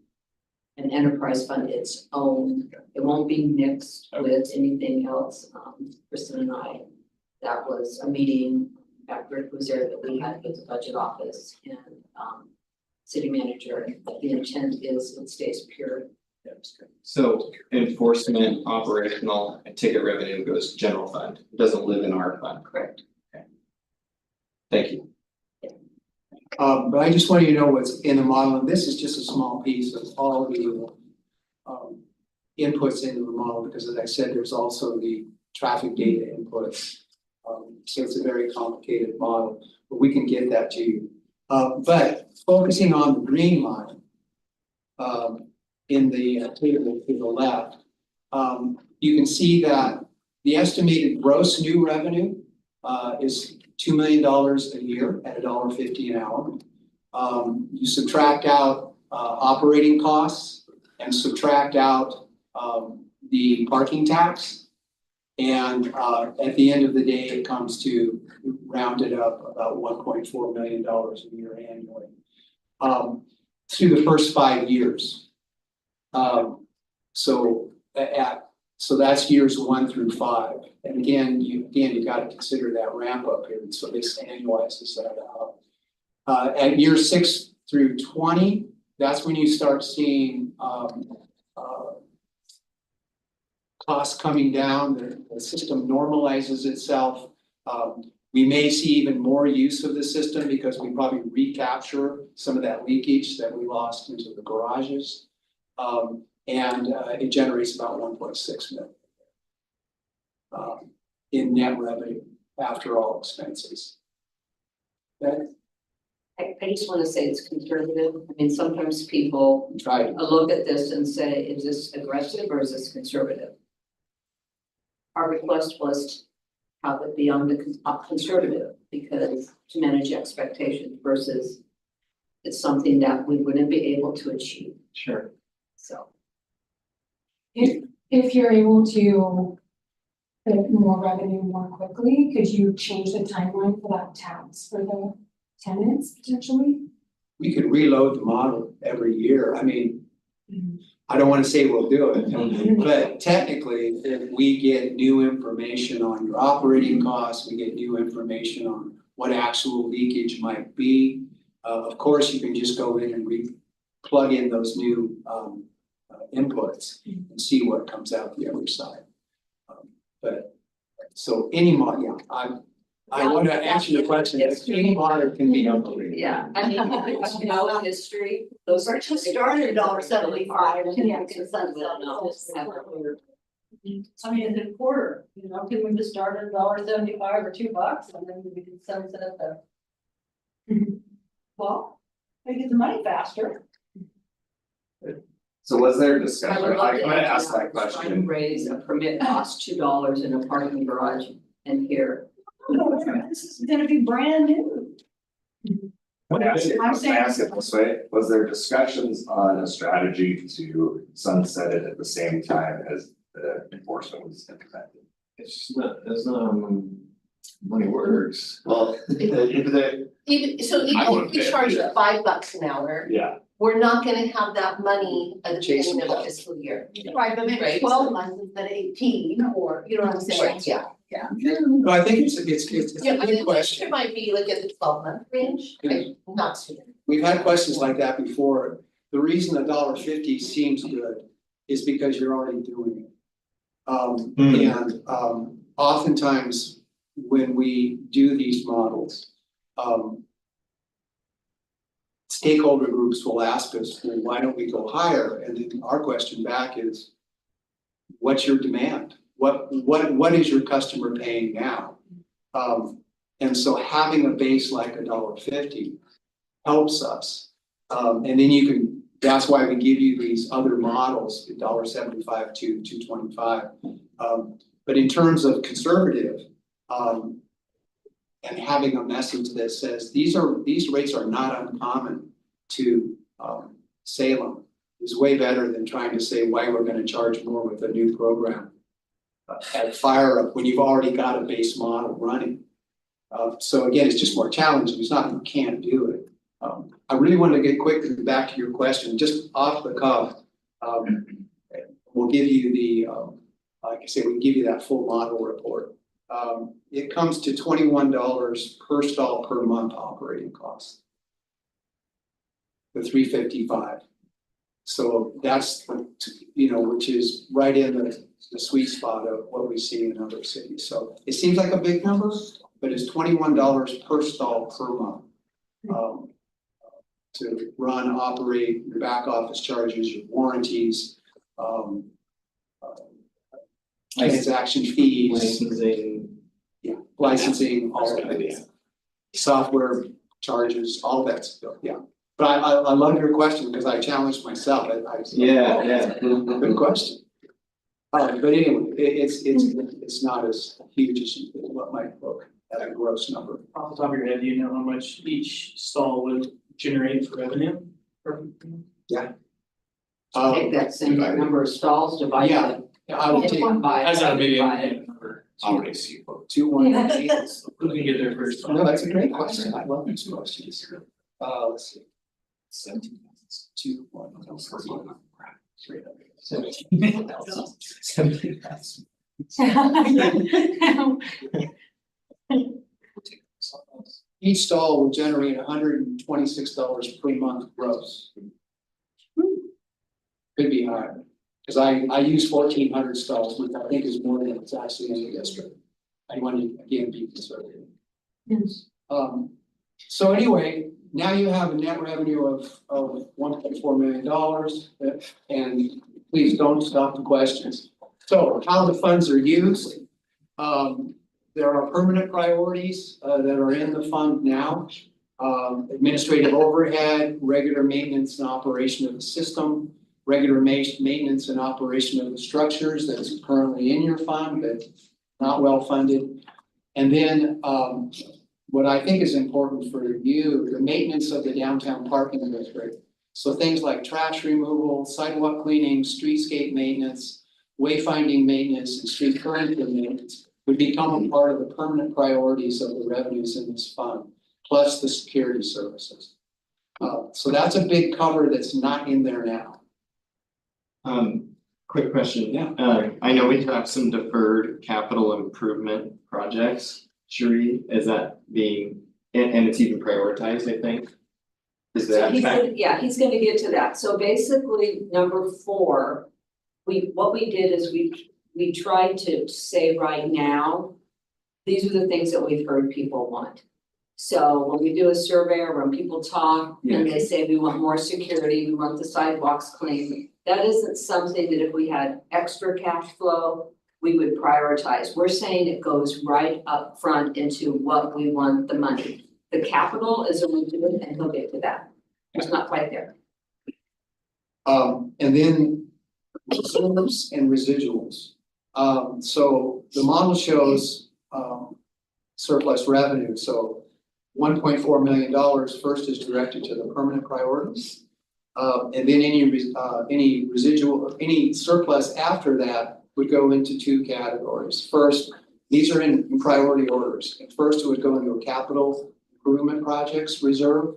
an enterprise fund its own. It won't be mixed with anything else. Kristen and I, that was a meeting at Rick was there that we had with the budget office and, city manager. But the intent is it stays pure. so enforcement, operational, and ticket revenue goes to general fund, it doesn't live in our fund, Correct. thank you. But I just want you to know what's in the model, and this is just a small piece of all the inputs into the model, because as I said, there's also the traffic data inputs. So it's a very complicated model, but we can get that to you. But focusing on the green line in the table to the left, you can see that the estimated gross new revenue is $2 million a year at $1.50 an hour. You subtract out operating costs and subtract out the parking tax. And at the end of the day, it comes to rounded up about $1.4 million a year annually. Through the first 5 years. So that's years 1 through 5. And again, you gotta consider that ramp up period, so this annualizes that out. At year 6 through 20, that's when you start seeing costs coming down, the system normalizes itself. We may see even more use of the system because we probably recapture some of that leakage that we lost into the garages. And it generates about 1.6 million in net revenue after all expenses. Okay, I just wanna say it's conservative. I mean, sometimes people try to. look at this and say, is this aggressive or is this conservative? Our request was to have it be on the conservative because to manage expectations versus it's something that we wouldn't be able to achieve, Sure. so. If you're able to get more revenue more quickly, could you change the timeline for that tax for the tenants potentially? We could reload the model every year. I mean, I don't wanna say we'll do it, but technically, if we get new information on your operating costs, we get new information on what actual leakage might be. Of course, you can just go in and plug in those new inputs and see what comes out the other side. But so any model, yeah, I want to answer the question, if any model can be upgraded. Yeah, I mean, it's no history, those are just started $1.75 and Yeah, it's it's I mean, in a quarter, you know, can we just start at $1.75 or $2 and then we can sunset the. Well, we get the money faster. So was there I discussion, would love I'm to gonna answer ask that Trying question, to raise a permit cost $2 in a parking garage and here. This is gonna be brand new. I ask it, I'm I saying- ask it this way, was there discussions on a strategy to sunset it at the same time as the enforcement was implemented? It's not, money works. Well, if they, Even I wouldn't if we pay it, charge yeah. $5 an hour, yeah, we're not gonna have that money at the Chasing beginning of it the up. fiscal year. Right, but maybe Right. 12 months instead of 18, or, you know what I'm saying? Right, yeah. No, I think it's Yeah, a I good mean, question. it might be like at the 12-month range, right, not sooner. We've had questions like that before. The reason $1.50 seems good is because you're already doing it. And oftentimes when we do these models, stakeholder groups will ask us, well, why don't we go higher? And then our question back is, what's your demand? What is your customer paying now? And so having a base like $1.50 helps us. And then you can, that's why we give you these other models, $1.75 to $2.25. But in terms of conservative, and having a message that says these rates are not uncommon to Salem is way better than trying to say why we're gonna charge more with a new program at fire up when you've already got a base model running. So again, it's just more challenging, it's not, you can't do it. I really wanted to get quickly back to your question, just off the cuff. We'll give you the, like I said, we can give you that full model report. It comes to $21 per stall per month operating costs. The 355. So that's, which is right in the sweet spot of what we see in other cities. So it seems like a big number, but it's $21 per stall per month. To run, operate your back office charges, your warranties, transaction fees, Licensing. licensing, all of that. Software charges, all of that stuff, yeah. But I love your question because I challenged myself. Yeah. Good question. But anyway, it's not as huge as what might look at a gross number. Off the top of your head, do you know how much each stall would generate for revenue? Take that same number of stalls, divide Yeah. it. I would take As a median number. Already see what. 2, 1, Yeah. 8. Who can get there first? No, that's a great question. I love these questions. Let's see. 2, 1, 17. Each stall will generate $126 per month gross. Could be higher, because I use 1,400 stalls, which I think is more than it's actually in the district. I want to again be conservative. Yes. So anyway, now you have a net revenue of $1.4 million, and please don't stop the questions. So how the funds are used. There are permanent priorities that are in the fund now. Administrative overhead, regular maintenance and operation of the system, regular maintenance and operation of the structures that's currently in your fund, but not well funded. And then what I think is important for you, the maintenance of the downtown parking district. So things like trash removal, sidewalk cleaning, streetscape maintenance, wayfinding maintenance, and street furniture maintenance would become a part of the permanent priorities of the revenues in this fund, plus the security services. So that's a big cover that's not in there now. Quick question. Yeah. I know we have some deferred capital improvement projects. Sheree, is that being, and it's even prioritized, I think? Is So that? he's gonna get to that. So basically, number 4, what we did is we tried to say right now, these are the things that we've heard people want. So when we do a survey or when people talk and they say we want more security, we want the sidewalks clean. That isn't something that if we had extra cash flow, we would prioritize. We're saying it goes right up front into what we want the money. The capital is a routine and he'll get to that. It's not quite there. And then reserves and residuals. So the model shows surplus revenue, so $1.4 million first is directed to the permanent priorities. And then any residual, any surplus after that would go into 2 categories. First, these are in priority orders. First, it would go into a capital improvement projects reserve.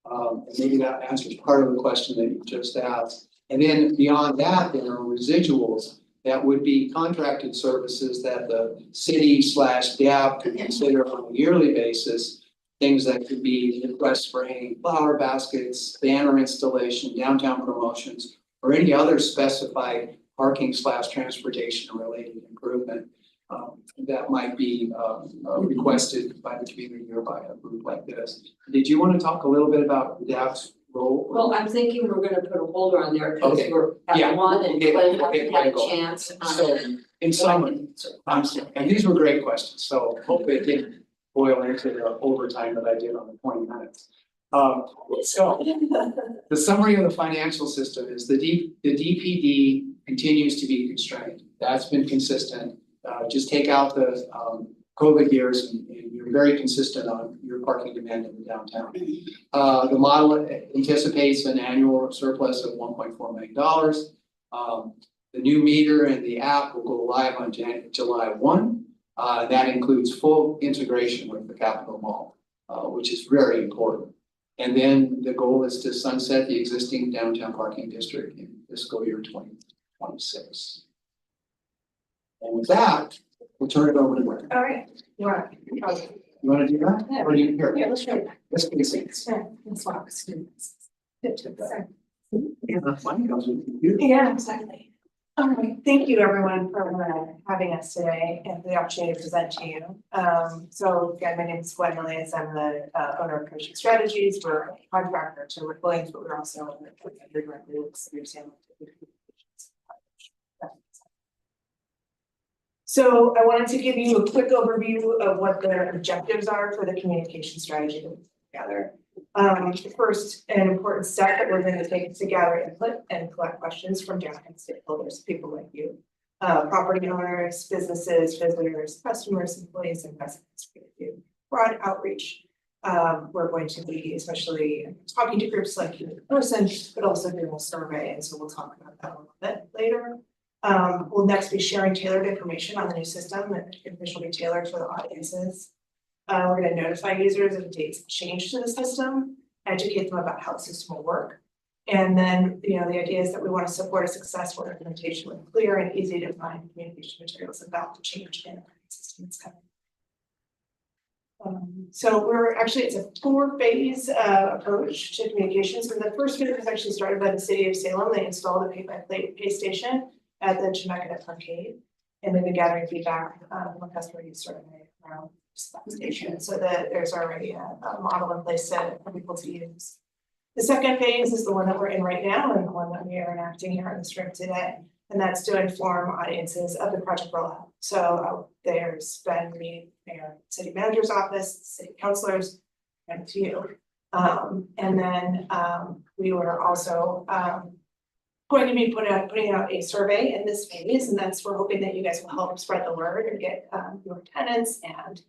And maybe that answers part of the question that you just asked. And then beyond that, there are residuals that would be contracted services that the city/DAP could consider on a yearly basis. Things that could be requests for hanging flower baskets, banner installation, downtown promotions, or any other specified parking/transportation related improvement that might be requested by the community or by a group like this. Did you want to talk a little bit about DAP's role? Well, I'm thinking we're gonna put a holder on there because Okay. we're Yeah, at one and we'll Glenn get hasn't had a Michael. chance. So in summary, and these were great questions, so hopefully it didn't boil into the overtime that I did on the 20 minutes. So the summary of the financial system is the DPD continues to be constrained. That's been consistent. Just take out the COVID years and you're very consistent on your parking demand in the downtown. The model anticipates an annual surplus of $1.4 million. The new meter and the app will go live on July 1. That includes full integration with the Capitol Mall, which is very important. And then the goal is to sunset the existing downtown parking district in fiscal year 2026. And with that, we'll turn it over to Gwen. All right, You wanna do that? Or do you, here, Yeah, let's try it. let's get it. Sure, let's walk students. Yeah, that's fine, comes with you. yeah, exactly. All right, thank you everyone for having us today and for the opportunity to present to you. So again, my name is Gwen Elias, I'm the owner of Coaching Strategies. We're a contractor to Rick Williams, but we're also directly with City of Salem. So I wanted to give you a quick overview of what the objectives are for the communication strategy that we put together. First, an important step that we're going to take is to gather input and collect questions from downtown stakeholders, people like you, property owners, businesses, visitors, customers, employees, and residents. We're going to do broad outreach. We're going to be especially talking to groups like you in person, but also doing a survey, and so we'll talk about that a little bit later. We'll next be sharing tailored information on the new system, and information will be tailored for the audiences. We're going to notify users of dates of change to the system, educate them about how the system will work. And then, the idea is that we want to support a successful implementation with clear and easy to find communication materials about the change in the system that's coming. So it's a 4-phase approach to communications. And the first phase was actually started by the City of Salem. They installed a pay station at the Chemeketa Arcade. And they've been gathering feedback from a customer use survey around that station, so that there's already a model in place for people to use. The second phase is the one that we're in right now and the one that we are enacting here on the strip today. And that's to inform audiences of the project rollout. So there's been meeting city manager's office, city councilors, and to you. And then we were also going to be putting out a survey in this phase, and we're hoping that you guys will help spread the word and get your tenants and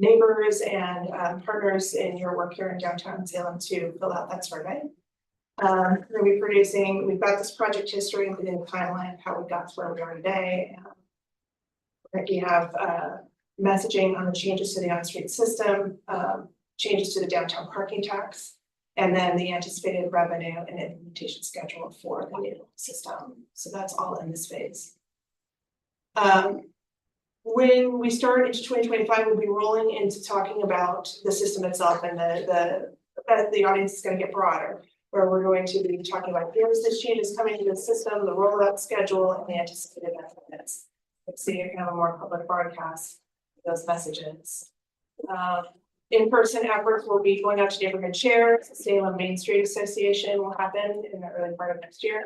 neighbors and partners in your work here in downtown Salem to fill out that survey. We're going to be we've got this project history, including the timeline of how we got to where we are today. We have messaging on the changes to the on-street system, changes to the downtown parking tax, and then the anticipated revenue and implementation schedule for the new system. So that's all in this phase. When we start into 2025, we'll be rolling into talking about the system itself, and the audience is going to get broader, where we're going to be talking about this change is coming to the system, the rollout schedule, and the anticipated benefits. Let's see, you can have a more public broadcast of those messages. In-person efforts will be going out to neighborhood chairs. Salem Main Street Association will happen in the early part of next year.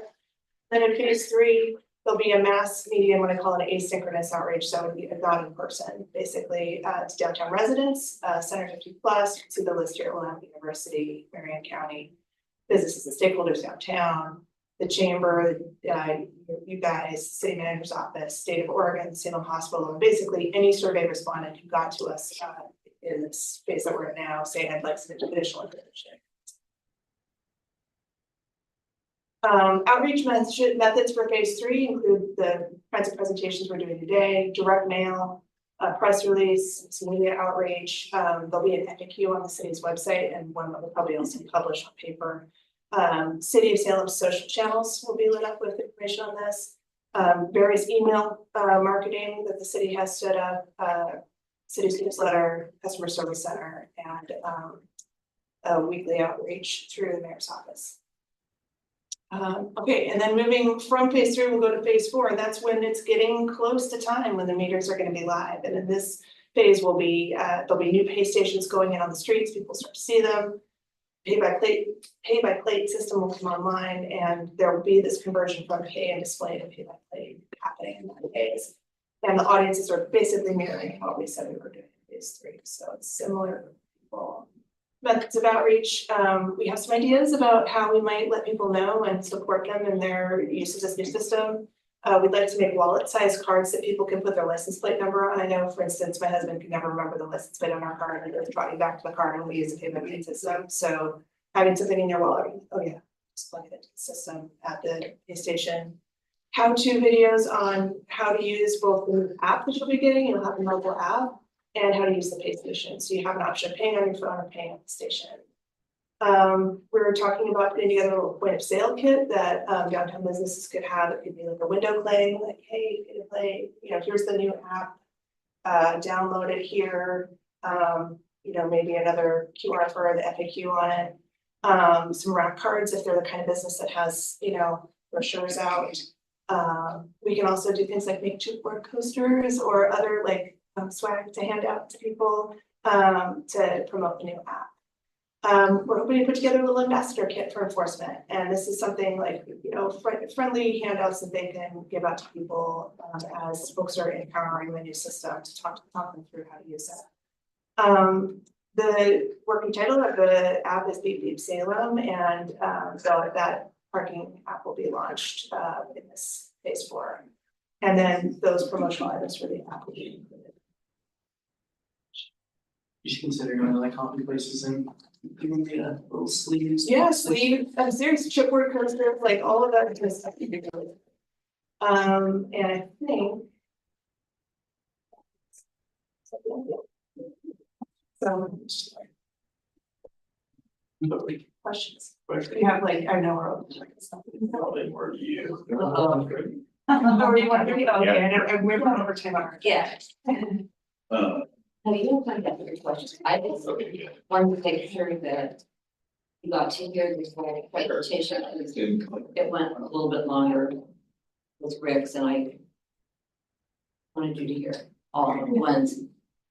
Then in phase 3, there'll be a mass media, what I call an asynchronous outreach. So it would be not in person, basically to downtown residents, Center 50 Plus. You see the list here: Willamette University, Marion County, businesses and stakeholders downtown, the chamber, you guys, city manager's office, state of Oregon, Salem Hospital, and basically any survey respondent who got to us in this space that we're in now, saying I'd like some additional information. Outreach methods for phase 3 include the kinds of presentations we're doing today: direct mail, press release, some media outreach. There'll be an FAQ on the city's website, and one that will probably also be published on paper. City of Salem's social channels will be lit up with information on this. Various email marketing that the city has stood up, city's newsletter, customer service center, and a weekly outreach through the mayor's office. Okay, and then moving from phase 3, we'll go to phase 4, and that's when it's getting close to time when the meters are going to be live. And in this phase will be there'll be new pay stations going in on the streets. People start to see them. Pay by plate system will come online, and there will be this conversion from pay and display to pay by plate happening in 9 days. And the audiences are basically mirroring what we said we were doing in phase 3. So it's similar methods of outreach. We have some ideas about how we might let people know and support them in their use of this new system. We'd like to make wallet-sized cards that people can put their license plate number on. I know, for instance, my husband could never remember the license plate on our car, and it brought you back to the car, and we use a payment plate system. So having something in your wallet, oh yeah, just plug it into the system at the pay station. how-to videos on how to use both the app that you'll be getting, you'll have a mobile app, and how to use the pay station. So you have an option of paying on your phone or paying at the station. We were talking about putting together a little point of sale kit that downtown businesses could have. It could be like a window play, like, hey, you can play, here's the new app. Download it here, maybe another QR for the FAQ on it. Some rack cards if they're the kind of business that has, brochures out. We can also do things like make chipboard coasters or other like swag to hand out to people to promote the new app. We're hoping to put together a little ambassador kit for enforcement, and this is something like, friendly handouts that they can give out to people as folks are encountering the new system to talk them through how to use it. The working title of the app is Beep Beep Salem, and so that parking app will be launched in this phase 4. And then those promotional items for the app will be included. You should consider going to like coffee places and giving me a little sleeves. Yeah, sleeve, serious chipboard coasters, like all of that kind of stuff. You can really. And I think. So. Questions? You have like, I know we're open. Probably more to you. Or you want to do it? Okay, and we're going over time already. Yeah. No, you don't find that very questions. I just wanted to make sure that you got to hear this whole presentation. It went a little bit longer with Rick's, and I wanted you to hear all the ones.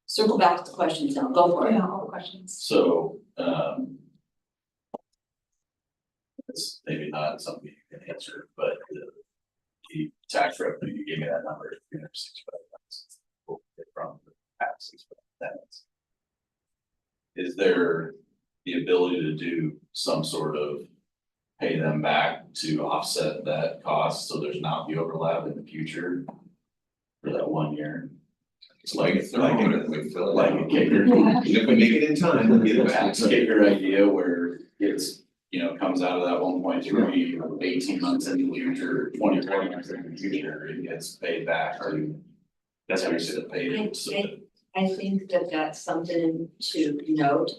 Circle back to the questions now. Go for it. Yeah, all the questions. So, it's maybe not something you can answer, but the tax revenue, you gave me that number, 365,000. From the taxes, but that's. Is there the ability to do some sort of pay them back to offset that cost, so there's not the overlap in the future for that 1 year? It's like a kicker. If we make it in time, we'll get it back. It's a kicker idea where it's, comes out of that 1.3, 18 months in the future, 24 months in the future, it gets paid back to. That's how you said it paid. I think that that's something to note.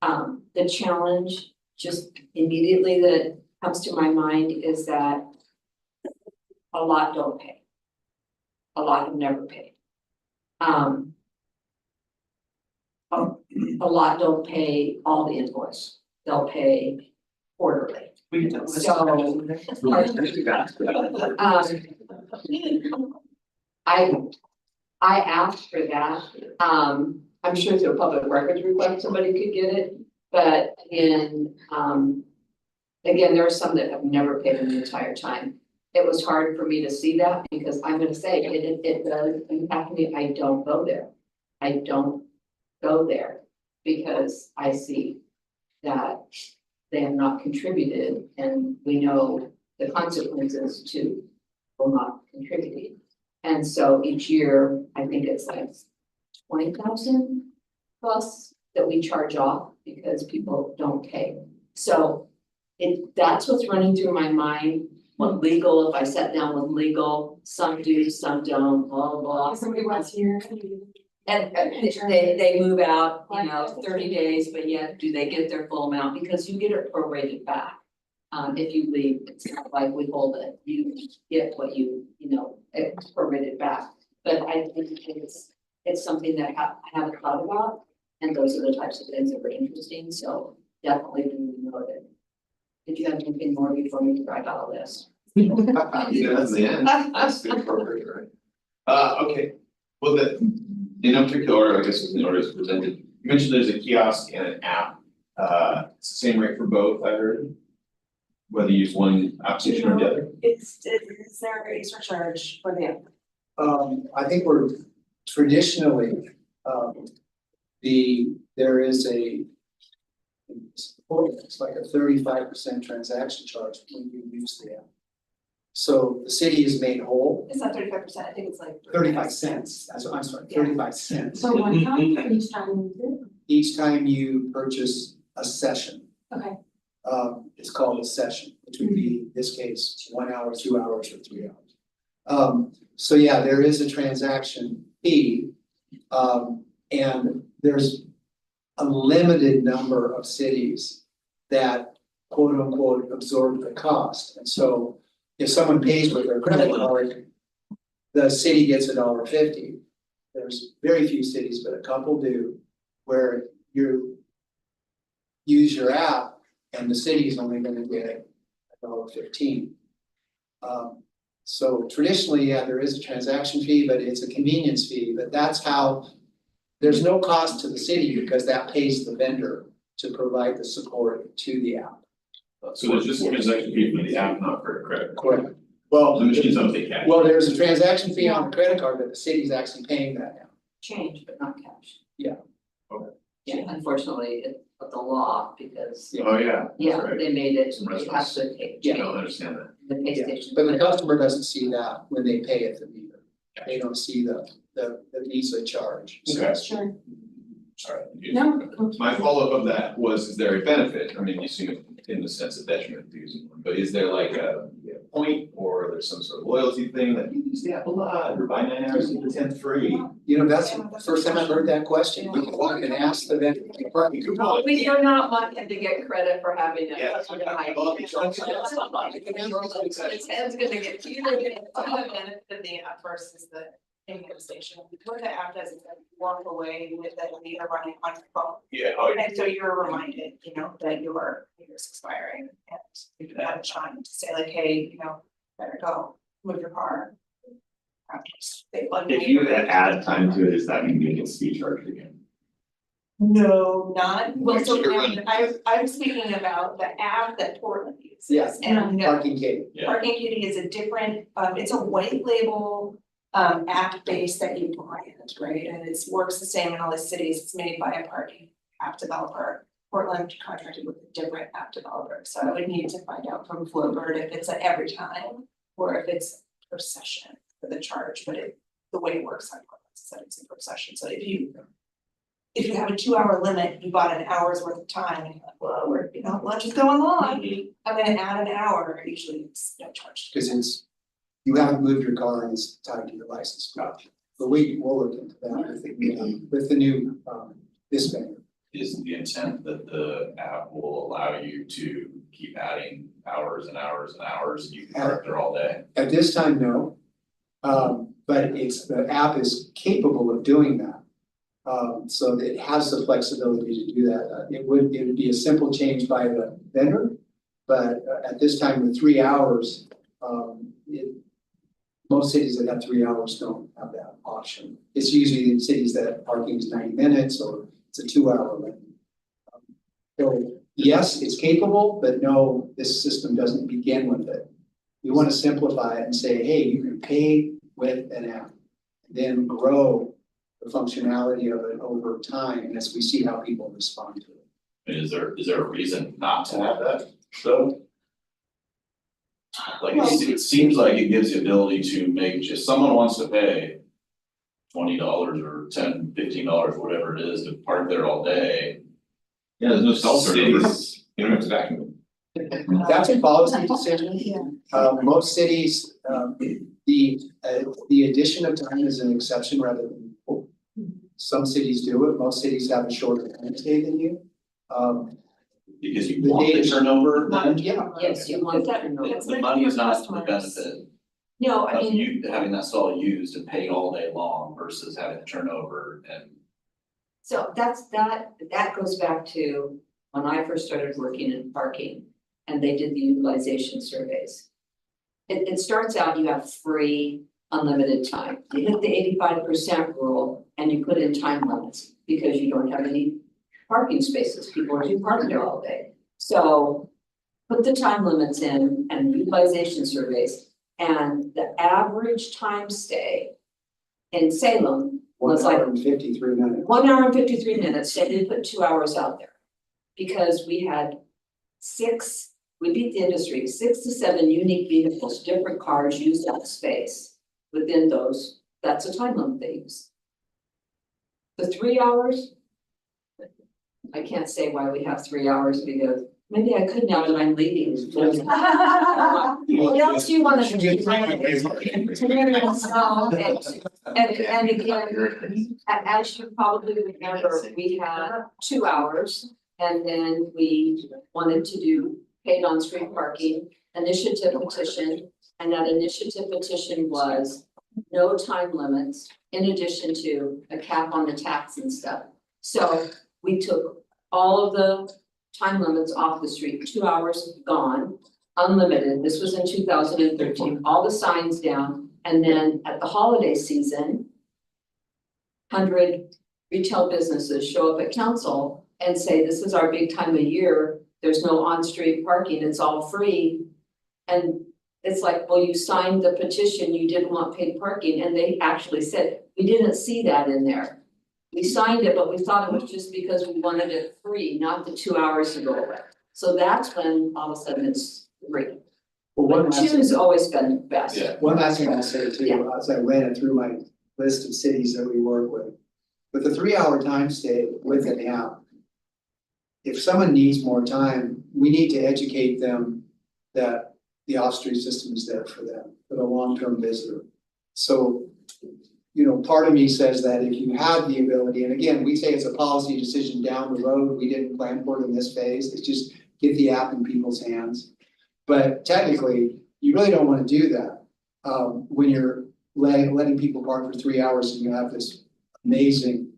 The challenge just immediately that comes to my mind is that a lot don't pay. A lot have never paid. A lot don't pay all the invoice. They'll pay quarterly. So. I asked for that. I'm sure through a public records request, somebody could get it, but again, there are some that have never paid in the entire time. It was hard for me to see that because I'm gonna say it does impact me. I don't go there. I don't go there because I see that they have not contributed, and we know the consequences to not contributing. And so each year, I think it's like 20,000 plus that we charge off because people don't pay. So that's what's running through my mind. What legal, if I sat down with legal, some do, some don't, blah, blah, blah. Somebody wants here. And they move out, 30 days, but yet do they get their full amount? Because you get it prorated back. If you leave, it's not like we hold it, you get what it's prorated back. But I think it's something that I haven't thought about, and those are the types of things that were interesting, so definitely do note it. Did you have anything more before we drive out of this? That's the end. That's the appropriate, right? Okay, well, in no particular order, I guess, in the order it's presented, you mentioned there's a kiosk and an app. It's the same rate for both, I heard. Whether you use one application or the other? Is there a surcharge for the app? I think we're traditionally, there is it's like a 35% transaction charge when you use the app. So the city is made whole, It's not 35%, I think it's like. 35 cents, I'm sorry, 35 cents. So one time for each time you do? Each time you purchase a session. Okay. It's called a session, which would be, in this case, 1 hour, 2 hours, or 3 hours. So yeah, there is a transaction fee. And there's a limited number of cities that quote unquote absorb the cost. And so if someone pays with their credit card, the city gets $1.50. There's very few cities, but a couple do, where you use your app and the city's only gonna get $1.15. So traditionally, yeah, there is a transaction fee, but it's a convenience fee, but that's how. There's no cost to the city because that pays the vendor to provide the support to the app. So there's just a transaction fee for the app, not for a credit card. Correct. Well, The machines don't take cash. well, there's a transaction fee on the credit card, but the city's actually paying that now. Change, but not cash. Yeah. Okay. Yeah, unfortunately, it's the law, because, Oh, yeah, that's yeah, right. they made it, Some you have restaurants to pay, I change don't understand that. the pay Yeah, station. but the customer doesn't see that when they pay at the meter. They don't see the Visa charge. So Okay. Sure. Sorry. No. My follow-up of that was, is there a benefit? I mean, you see it in the sense of detriment to using one, but is there like a point or there's some sort of loyalty thing that you use the app a lot, or buy 9 hours, get the 10th free? You know, that's the first time I've heard that question. You can walk and ask the vendor, the parking coupon. We do not want him to get credit for having it. Yeah. His head's gonna get huge. The benefit of the app versus the payment station. What the app does is that you walk away with the meter running on your phone. Yeah, oh, yeah. And so you're reminded, that your meter's expiring and you can have a chime to say like, hey, better go, move your car. They plug the If you meter in. add time to it, does that mean you get speed charged again? No, not, well, so Extra run. I'm speaking about the app that Portland uses. Yes. And Parking gate. Yeah. Parking Kitty is a different, it's a white label app base that you brand, right? And it works the same in all the cities. It's made by a parking app developer. Portland contracted with a different app developer, so I would need to find out from Flowbird if it's a every time or if it's per session for the charge, but the way it works on Portland is that it's a per session, so if you have a 2-hour limit, you bought an hour's worth of time and you're like, well, lunch is going long, I'm gonna add an hour, usually it's no charge. Because you haven't moved your car and it's tied to your license plate. But we'll look into that with the new, this vendor. Is the intent that the app will allow you to keep adding hours and hours and hours, you can park there all day? At this time, no. But the app is capable of doing that. So it has the flexibility to do that. It would be a simple change by the vendor. But at this time, with 3 hours, most cities that have 3 hours don't have that option. It's usually in cities that parking is 90 minutes or it's a 2-hour limit. So yes, it's capable, but no, this system doesn't begin with it. You want to simplify it and say, hey, you can pay with an app, then grow the functionality of it over time as we see how people respond to it. And is there a reason not to have that, though? Like, it seems like it gives the ability to make, just someone wants to pay $20 or $10, $15, whatever it is, to park there all day. Yeah, there's no cell turnover. Cities, you don't have to vacuum. That's a policy decision. Most cities, the addition of time is an exception rather than rule. Some cities do it, most cities have a shorter time stay than you. Because you The want the data- turnover, then Yeah, Yes, you want that. the money is not the benefit No, I of mean, you having that stall used and paid all day long versus having to turn over and. so that goes back to when I first started working in parking and they did the utilization surveys. It starts out, you have free unlimited time. You hit the 85% rule and you put in time limits because you don't have any parking spaces. People are parked there all day. So put the time limits in and utilization surveys, and the average time stay in Salem was 1 like hour and 53 minutes. 1 hour and 53 minutes. They didn't put 2 hours out there. Because we had we beat the industry, 6 to 7 unique vehicles, different cars used that space. Within those, that's a time limit they use. The 3 hours, I can't say why we have 3 hours because Maybe I could now that I'm leaving. What else do you want to do? And again, as you probably remember, we had 2 hours. And then we wanted to do paid on street parking initiative petition. And that initiative petition was no time limits in addition to a cap on the tax and stuff. So we took all of the time limits off the street, 2 hours gone, unlimited. This was in 2013, all the signs down. And then at the holiday season, 100 retail businesses show up at council and say, this is our big time of year. There's no on-street parking, it's all free. And it's like, well, you signed the petition, you didn't want paid parking, and they actually said, we didn't see that in there. We signed it, but we thought it was just because we wanted it free, not the 2 hours to go away. So that's when all of a sudden it's free. Well, one But last two's always been best. Yeah. One last thing I'll say too, Yeah. as I ran it through my list of cities that we work with the 3 hour time stay with an app. If someone needs more time, we need to educate them that the off-street system is there for them, for the long-term visitor. So, you know, part of me says that if you have the ability, and again, we say it's a policy decision down the road, we didn't plan for it in this phase, it's just get the app in people's hands. But technically, you really don't wanna do that, when you're letting people park for 3 hours and you have this amazing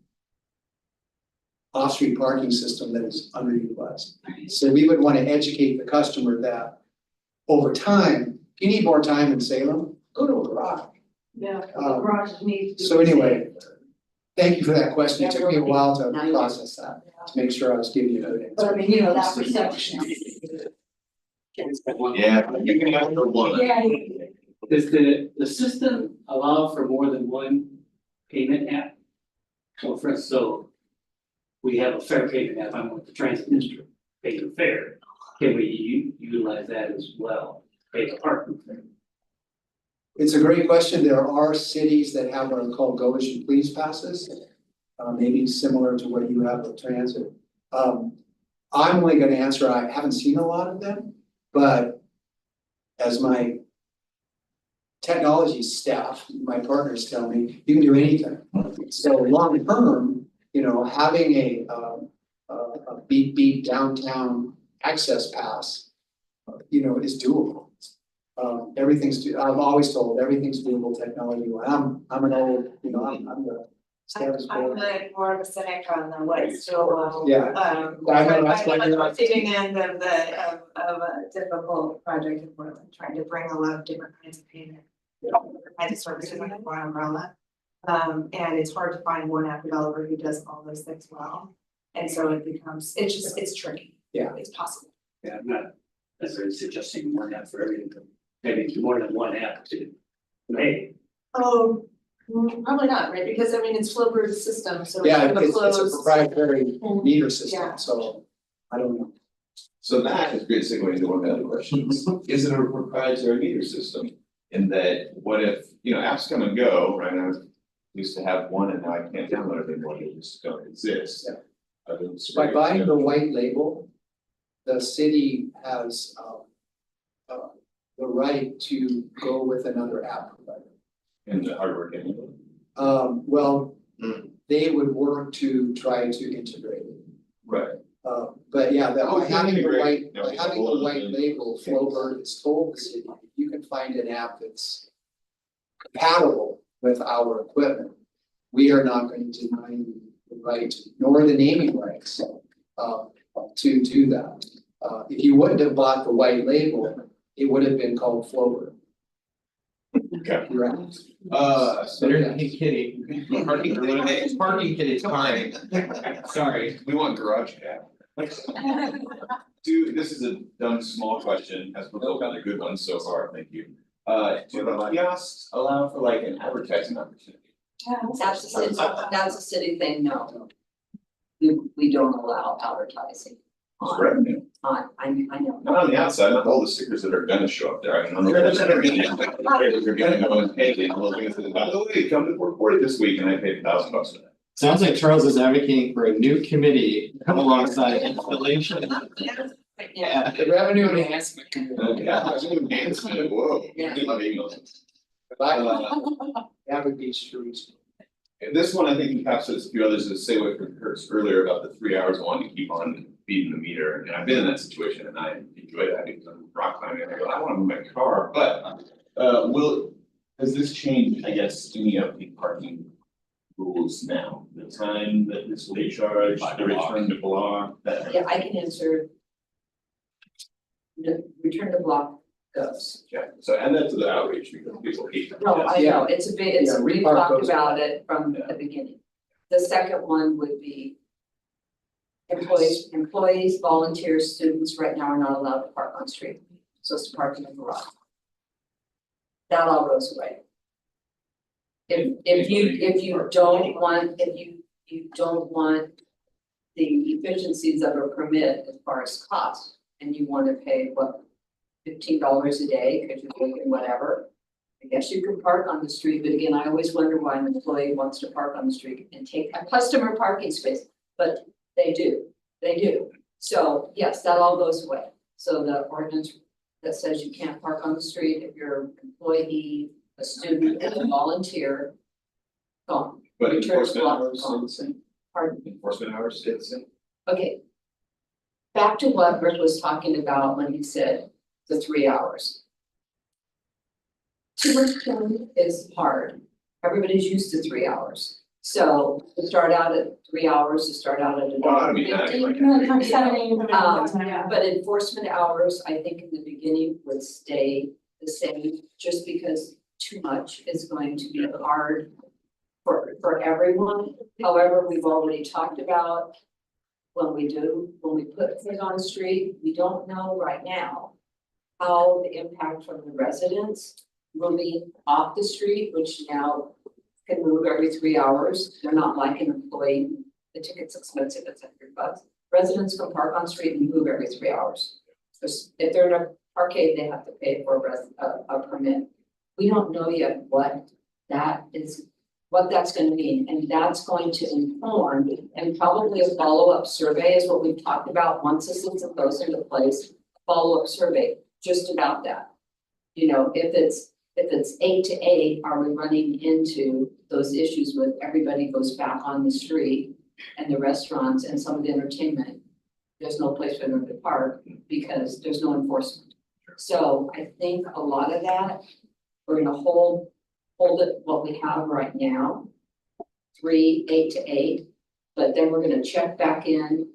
off-street parking system that is underutilized. So we would wanna educate the customer that over time, if you need more time in Salem, go to a garage. Yeah, the garage needs to. So anyway, thank you for that question. It took me a while to Now you- process that, to make sure I was giving you a good But I answer. mean, you know, that perception. Yeah, you can have the one. Does the system allow for more than one payment app? So for instance, so we have a fare payment app, I'm with the transit district, pay the fare. Can we utilize that as well, pay the parking fare? It's a great question. There are cities that have what are called go as you please passes. Maybe similar to what you have with transit. I'm only gonna answer, I haven't seen a lot of them, but as my technology staff, my partners tell me, you can do anything. So long term, you know, having a beep downtown access pass, you know, is doable. I've always told, everything's doable technology. I'm an old, you know, I'm the status I'm quo. like more of a cynic on the what's still. Yeah. I know, that's why I'm you're on not- the receiving end of a difficult project in Portland, trying to bring a lot of different kinds of payment. Different kinds of services under one umbrella. And it's hard to find one app developer who does all those things well. And so it becomes, it's tricky. Yeah. It's possible. Yeah, I'm not necessarily suggesting one app for everything, but maybe more than one app to pay. Oh, probably not, right? Because I mean, it's Flowbird's system, so. Yeah, kind of it's a closed. proprietary meter Yeah. system, so I don't know. So that is great segue into one of the other questions. Is it a proprietary meter system? In that, what if, you know, apps come and go, right? I used to have one and now I can't download it anymore, they just don't exist. Yeah. Other than By buying the white label, the city has the right to go with another app provider. And the hardware can. Well, Hmm. they would work to try to integrate it. Right. But yeah, Oh, by it's having the integrated. white, No, by it's having the all white in. label, Flowbird has told the city, you can find an app that's compatible with our equipment. We are not going to deny you the right, nor the naming rights, to do that. If you wouldn't have bought the white label, it would have been called Flowbird. Okay. Right. Hey, Kitty. Parking kitty time. Sorry. We want garage cab. This is a dumb, small question, as we've got a good one so far, thank you. Do the kiosks allow for like an advertising opportunity? That's a city thing, no. We don't allow advertising It's on, revenue, I know. not on the outside, not all the stickers that are gonna show up there, I mean, they're gonna go and pay, they will be, by the way, come to Port Porty this week, and I paid $1,000 for that. Sounds like Charles is advocating for a new committee to come alongside installation. Yeah. The revenue enhancement. Okay, enhancement, whoa. Yeah. I love emails. That would be true. And this one, I think encapsulates a few others that say what Kurt's earlier about the 3 hours wanting to keep on feeding the meter, and I've been in that situation and I enjoy that because I'm rock climbing and I go, I wanna move my car, but. Does this change, I guess, any of the parking rules now, the time that this will be charged, the return to block, that. Yeah, I can answer. The return to block goes. Yeah, so add that to the outreach because people hate that. No, I know, it's a big, Yeah, we've repark talked goes about it from the beginning. The second one would be. Employees, volunteers, students right now are not allowed to park on street, so it's to park in the garage. That all goes away. If you don't want, you don't want. The efficiencies of a permit as far as cost, and you wanna pay what? $15 a day, cause you're taking whatever. I guess you can park on the street, but again, I always wonder why an employee wants to park on the street and take a customer parking space, but they do. So yes, that all goes away. So the ordinance that says you can't park on the street if you're an employee, a student, and a volunteer. Gone. But Return enforcement block hours stay gone. the same, Pardon? enforcement hours stay the same. Okay. Back to what Rick was talking about when he said the 3 hours. Too much time is hard. Everybody's used to 3 hours. So to start out at 3 hours, to start out at Well, I mean, I like. Really from 7 AM to Yeah, but enforcement hours, I think in the beginning would stay the same, just because too much is going to be hard for everyone. However, we've already talked about when we put things on the street, we don't know right now how the impact from the residents moving off the street, which now can move every 3 hours. They're not like an employee. The ticket's expensive, it's $100. Residents can park on street and move every 3 hours. If they're in a parkade, they have to pay for a permit. We don't know yet what that's gonna mean, and that's going to inform, and probably a follow-up survey is what we've talked about, once the system goes into place, follow-up survey, just about that. You know, if it's 8 to 8, are we running into those issues with everybody goes back on the street and the restaurants and some of the entertainment? There's no place for them to park because there's no enforcement. So I think a lot of that, we're gonna hold it what we have right now. 8 to 8, but then we're gonna check back in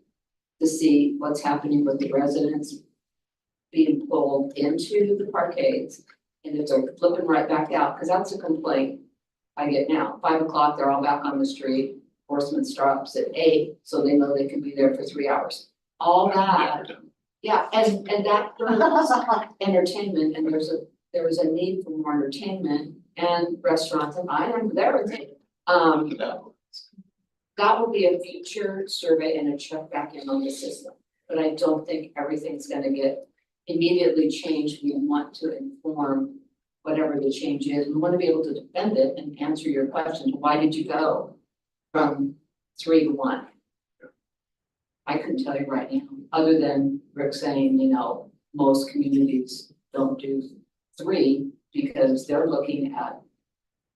to see what's happening with the residents being pulled into the parkades. And if they're flipping right back out, because that's a complaint I get now. 5 o'clock, they're all back on the street. Enforcement stops at 8, so they know they can be there for 3 hours. All that, yeah, and that brings entertainment, and there is a need for more entertainment and restaurants, and I am with everything. That will be a future survey and a check back in on the system, but I don't think everything's gonna get immediately changed. We want to inform whatever the change is. We want to be able to defend it and answer your questions. Why did you go from 3 to 1? I couldn't tell you right now, other than Rick saying, you know, most communities don't do 3 because they're looking at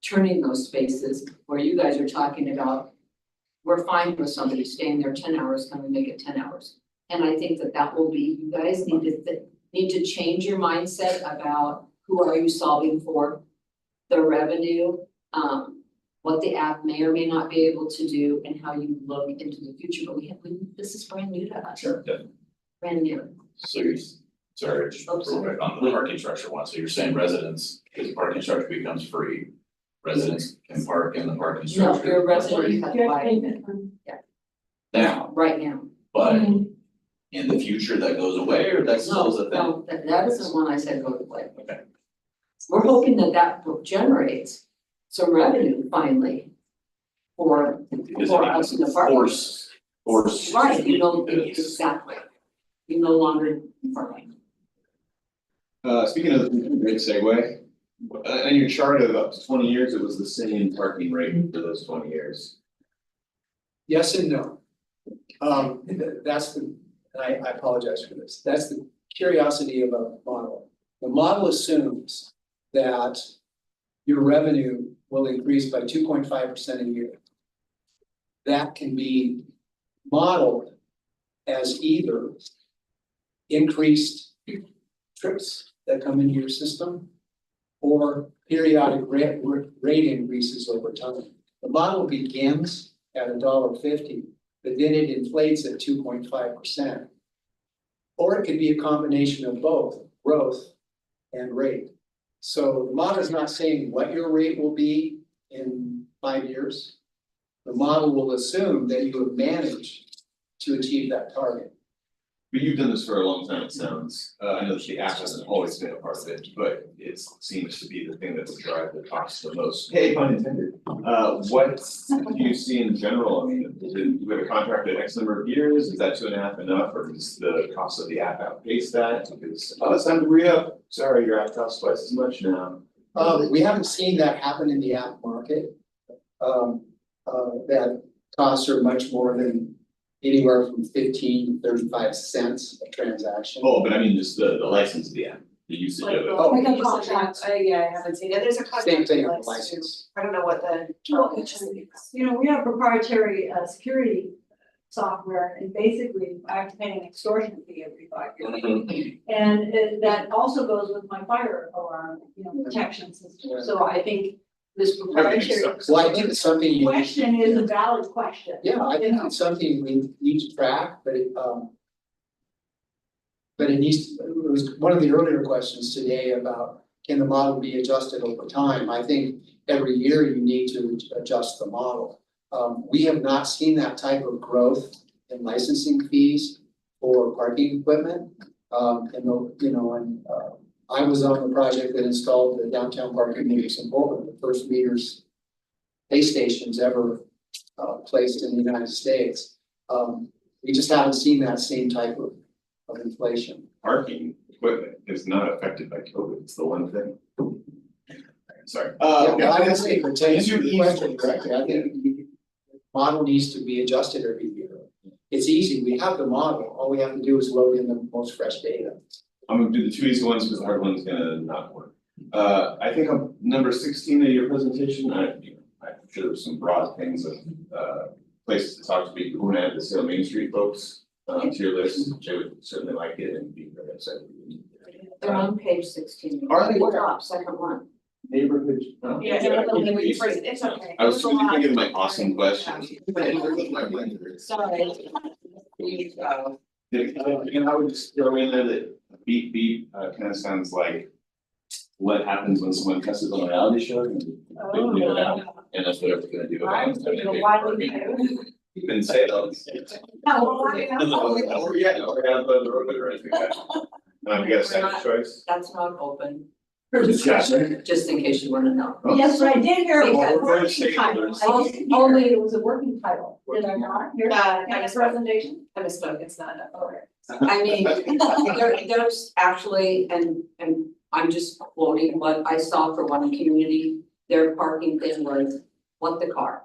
turning those spaces where you guys are talking about, we're fine with somebody staying there 10 hours, can we make it 10 hours? And I think that will be, you guys need to change your mindset about who are you solving for, the revenue, what the app may or may not be able to do, and how you look into the future. But this is brand new to us. Sure. Brand new. So you're, sorry, just Oh, sorry. real quick on the parking structure one, so you're saying residents, because the parking structure becomes free. Residents can park in the parking No, structure. you're a resident, you have to Your buy payment. Now, right now. but Mhm. in the future that goes away, or that's still a thing? No, that isn't one I said go to play. Okay. We're hoping that generates some revenue finally for Because for it us in the becomes park. force. Right, you know, Yes. exactly. You no longer parking. Speaking of, great segue, in your chart of up to 20 years, it was the same parking rate for those 20 years. Yes and no. That's the and I apologize for this, that's the curiosity of a model. The model assumes that your revenue will increase by 2.5% a year. That can be modeled as either increased trips that come into your system or periodic rate increases over time. The model begins at $1.50, but then it inflates at 2.5%. Or it could be a combination of both growth and rate. So the model is not saying what your rate will be in 5 years. The model will assume that you have managed to achieve that target. But you've done this for a long time, it sounds. I know that the app hasn't always been a part of it, but it seems to be the thing that will drive the cost the most. Hey, pun intended. What do you see in general? I mean, is it, do we have a contract at X number of years? Is that 2.5 enough, or does the cost of the app outpace that? Because, oh, it's time to re-up. Sorry, your app costs twice as much now. We haven't seen that happen in the app market. That costs are much more than anywhere from 15 to 35 cents a transaction. Oh, but I mean, just the license of the app, the usage of it. Oh, Like a contract. Yeah, I haven't seen it, there's a Same contract thing with with license. I don't know what the. You know, we have proprietary security software, and basically I have to pay an extortion fee every 5 years. And that also goes with my fire alarm, you know, protection system, so I think this proprietary Well, I think it's something you. question is a valid question. Yeah, I think it's something we need to track, but it needs, it was one of the earlier questions today about can the model be adjusted over time? I think every year you need to adjust the model. We have not seen that type of growth in licensing fees for parking equipment. I was on the project that installed the downtown parking meters in Portland, the first meters pay stations ever placed in the United States. We just haven't seen that same type of inflation. Parking equipment is not affected by COVID, it's the one thing. Sorry. Yeah, but I would say, okay. to answer your question directly, I think the model needs to be adjusted every year. It's easy, we have the model, all we have to do is load in the most fresh data. I'm gonna do the two easy ones because the hard one's gonna not work. I think on number 16 of your presentation, I'm sure there's some broad things of places to talk to people who want to add the Salem Main Street folks to your list. They would certainly like it and be very excited. They're on page 16. Are they? Top, second one. Neighborhood. Oh. Yeah, it's okay. I was thinking of my awesome question. Sorry. And I would just throw in there that beep beep kind of sounds like what happens when someone cusses on a reality show and they leave it out, and that's what everyone's gonna do about it. You can say those. Or yeah, or have the road or anything like that. You got a second choice? That's not open, For discussion. just in case you wanna know. Yes, but I did hear it was Because a we're working saying title, there's- I did hear Only- it was a working title, did I not hear that in the presentation? I misspoke, it's not a. I mean, there's actually, and I'm just quoting what I saw for one community, their parking thing was, what the car?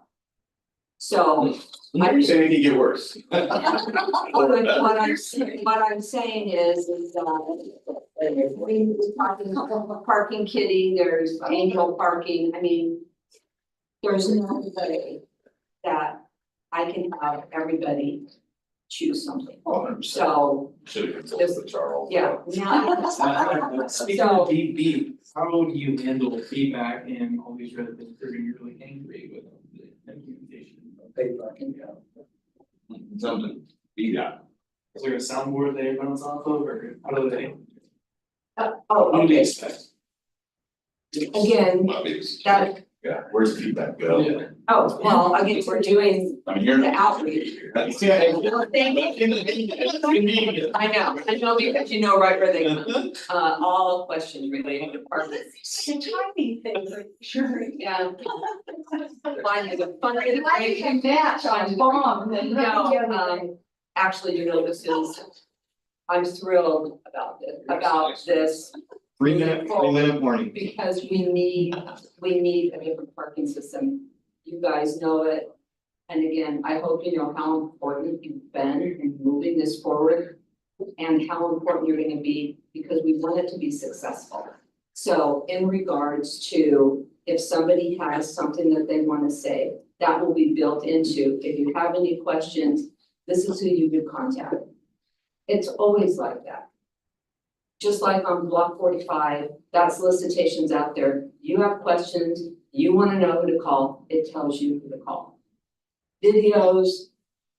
So. You're saying it can get worse. What I'm saying is that we parking kitty, there's angel parking, I mean. There's no way that I can have everybody choose something, so, Should have consulted with Charles. yeah. Speaking of beep beep, how do you handle feedback and all these residents are getting really angry with the implementation? Paid parking, yeah. Something, beat out. Is there a soundboard they bounce off of, or how do they? Oh, What do they okay, expect? again, that, Yeah, where's the feedback go? Yeah. oh, well, again, we're doing I'm here. the outreach. Yeah. I know because you know right where they come, all questions related to parking. The timing thing, sure. Yeah. Mine is a funny. Why you can match on bomb and No, actually, this is, I'm thrilled about this. 3 minute warning. Because we need a different parking system. You guys know it. And again, I hope you know how important you've been in moving this forward. and how important you're gonna be, because we want it to be successful. So in regards to if somebody has something that they wanna say, that will be built into, if you have any questions, this is who you would contact. It's always like that. Just like on block 45, that solicitation's out there, you have questions, you wanna know who to call, it tells you who to call. Videos,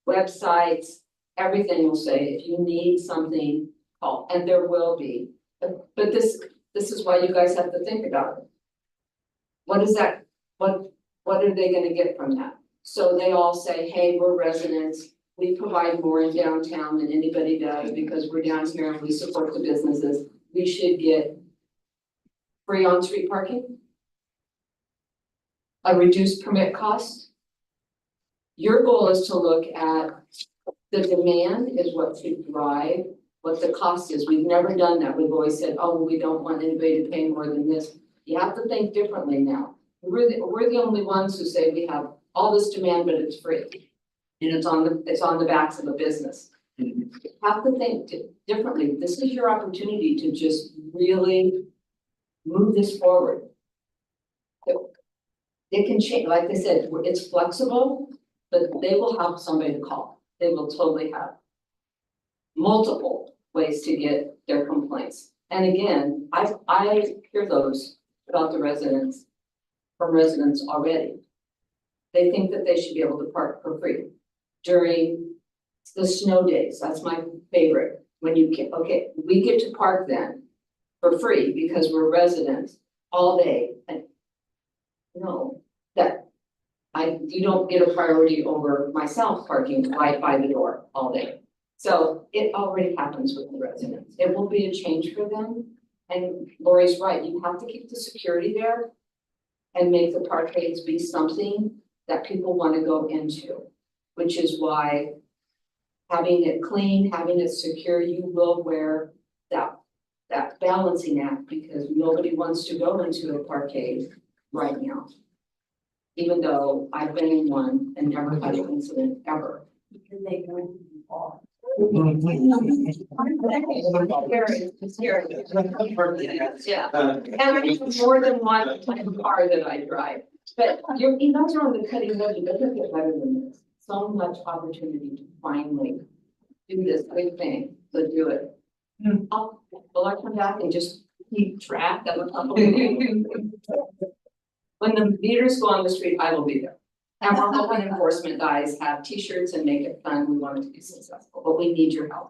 websites, everything will say, if you need something, call, and there will be. But this is why you guys have to think about it. What is that, what are they gonna get from that? So they all say, hey, we're residents, we provide more in downtown than anybody does because we're down here and we support the businesses, we should get free on-street parking, a reduced permit cost. Your goal is to look at the demand is what should drive what the cost is. We've never done that. We've always said, oh, we don't want anybody to pay more than this. You have to think differently now. We're the only ones who say we have all this demand, but it's free. And it's on the backs of a business. You have to think differently. This is your opportunity to just really move this forward. It can change, like I said, it's flexible, but they will have somebody to call. They will totally have multiple ways to get their complaints. And again, I hear those about the residents, from residents already. They think that they should be able to park for free during the snow days. That's my favorite. When you get, okay, we get to park then for free because we're residents all day. And no, you don't get a priority over myself parking right by the door all day. So it already happens with the residents. It will be a change for them. And Lori's right, you have to keep the security there and make the parkades be something that people want to go into, which is why having it clean, having it secure, you will wear that balancing act because nobody wants to go into a parkade right now. Even though I've been in one and never had an incident ever. Because they go too far. Yeah, and I have more than one type of car that I drive, but you guys are on the cutting edge, it doesn't get better than this. So much opportunity to finally do this big thing, so do it. Will I come back and just keep track of a couple of you? When the meters go on the street, I will be there. And we're hoping enforcement guys have t-shirts and make it fun, we want it to be successful, but we need your help.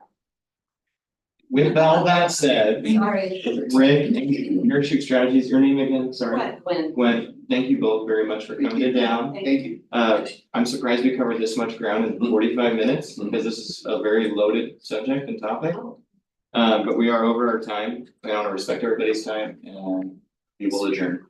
With all that said, Sorry. Rick, Nurturing Strategies, your name again, sorry. When, Thank you both very much for coming down. Thank you. I'm surprised we covered this much ground in 45 minutes because this is a very loaded subject and topic. But we are over our time. I want to respect everybody's time and We will adjourn.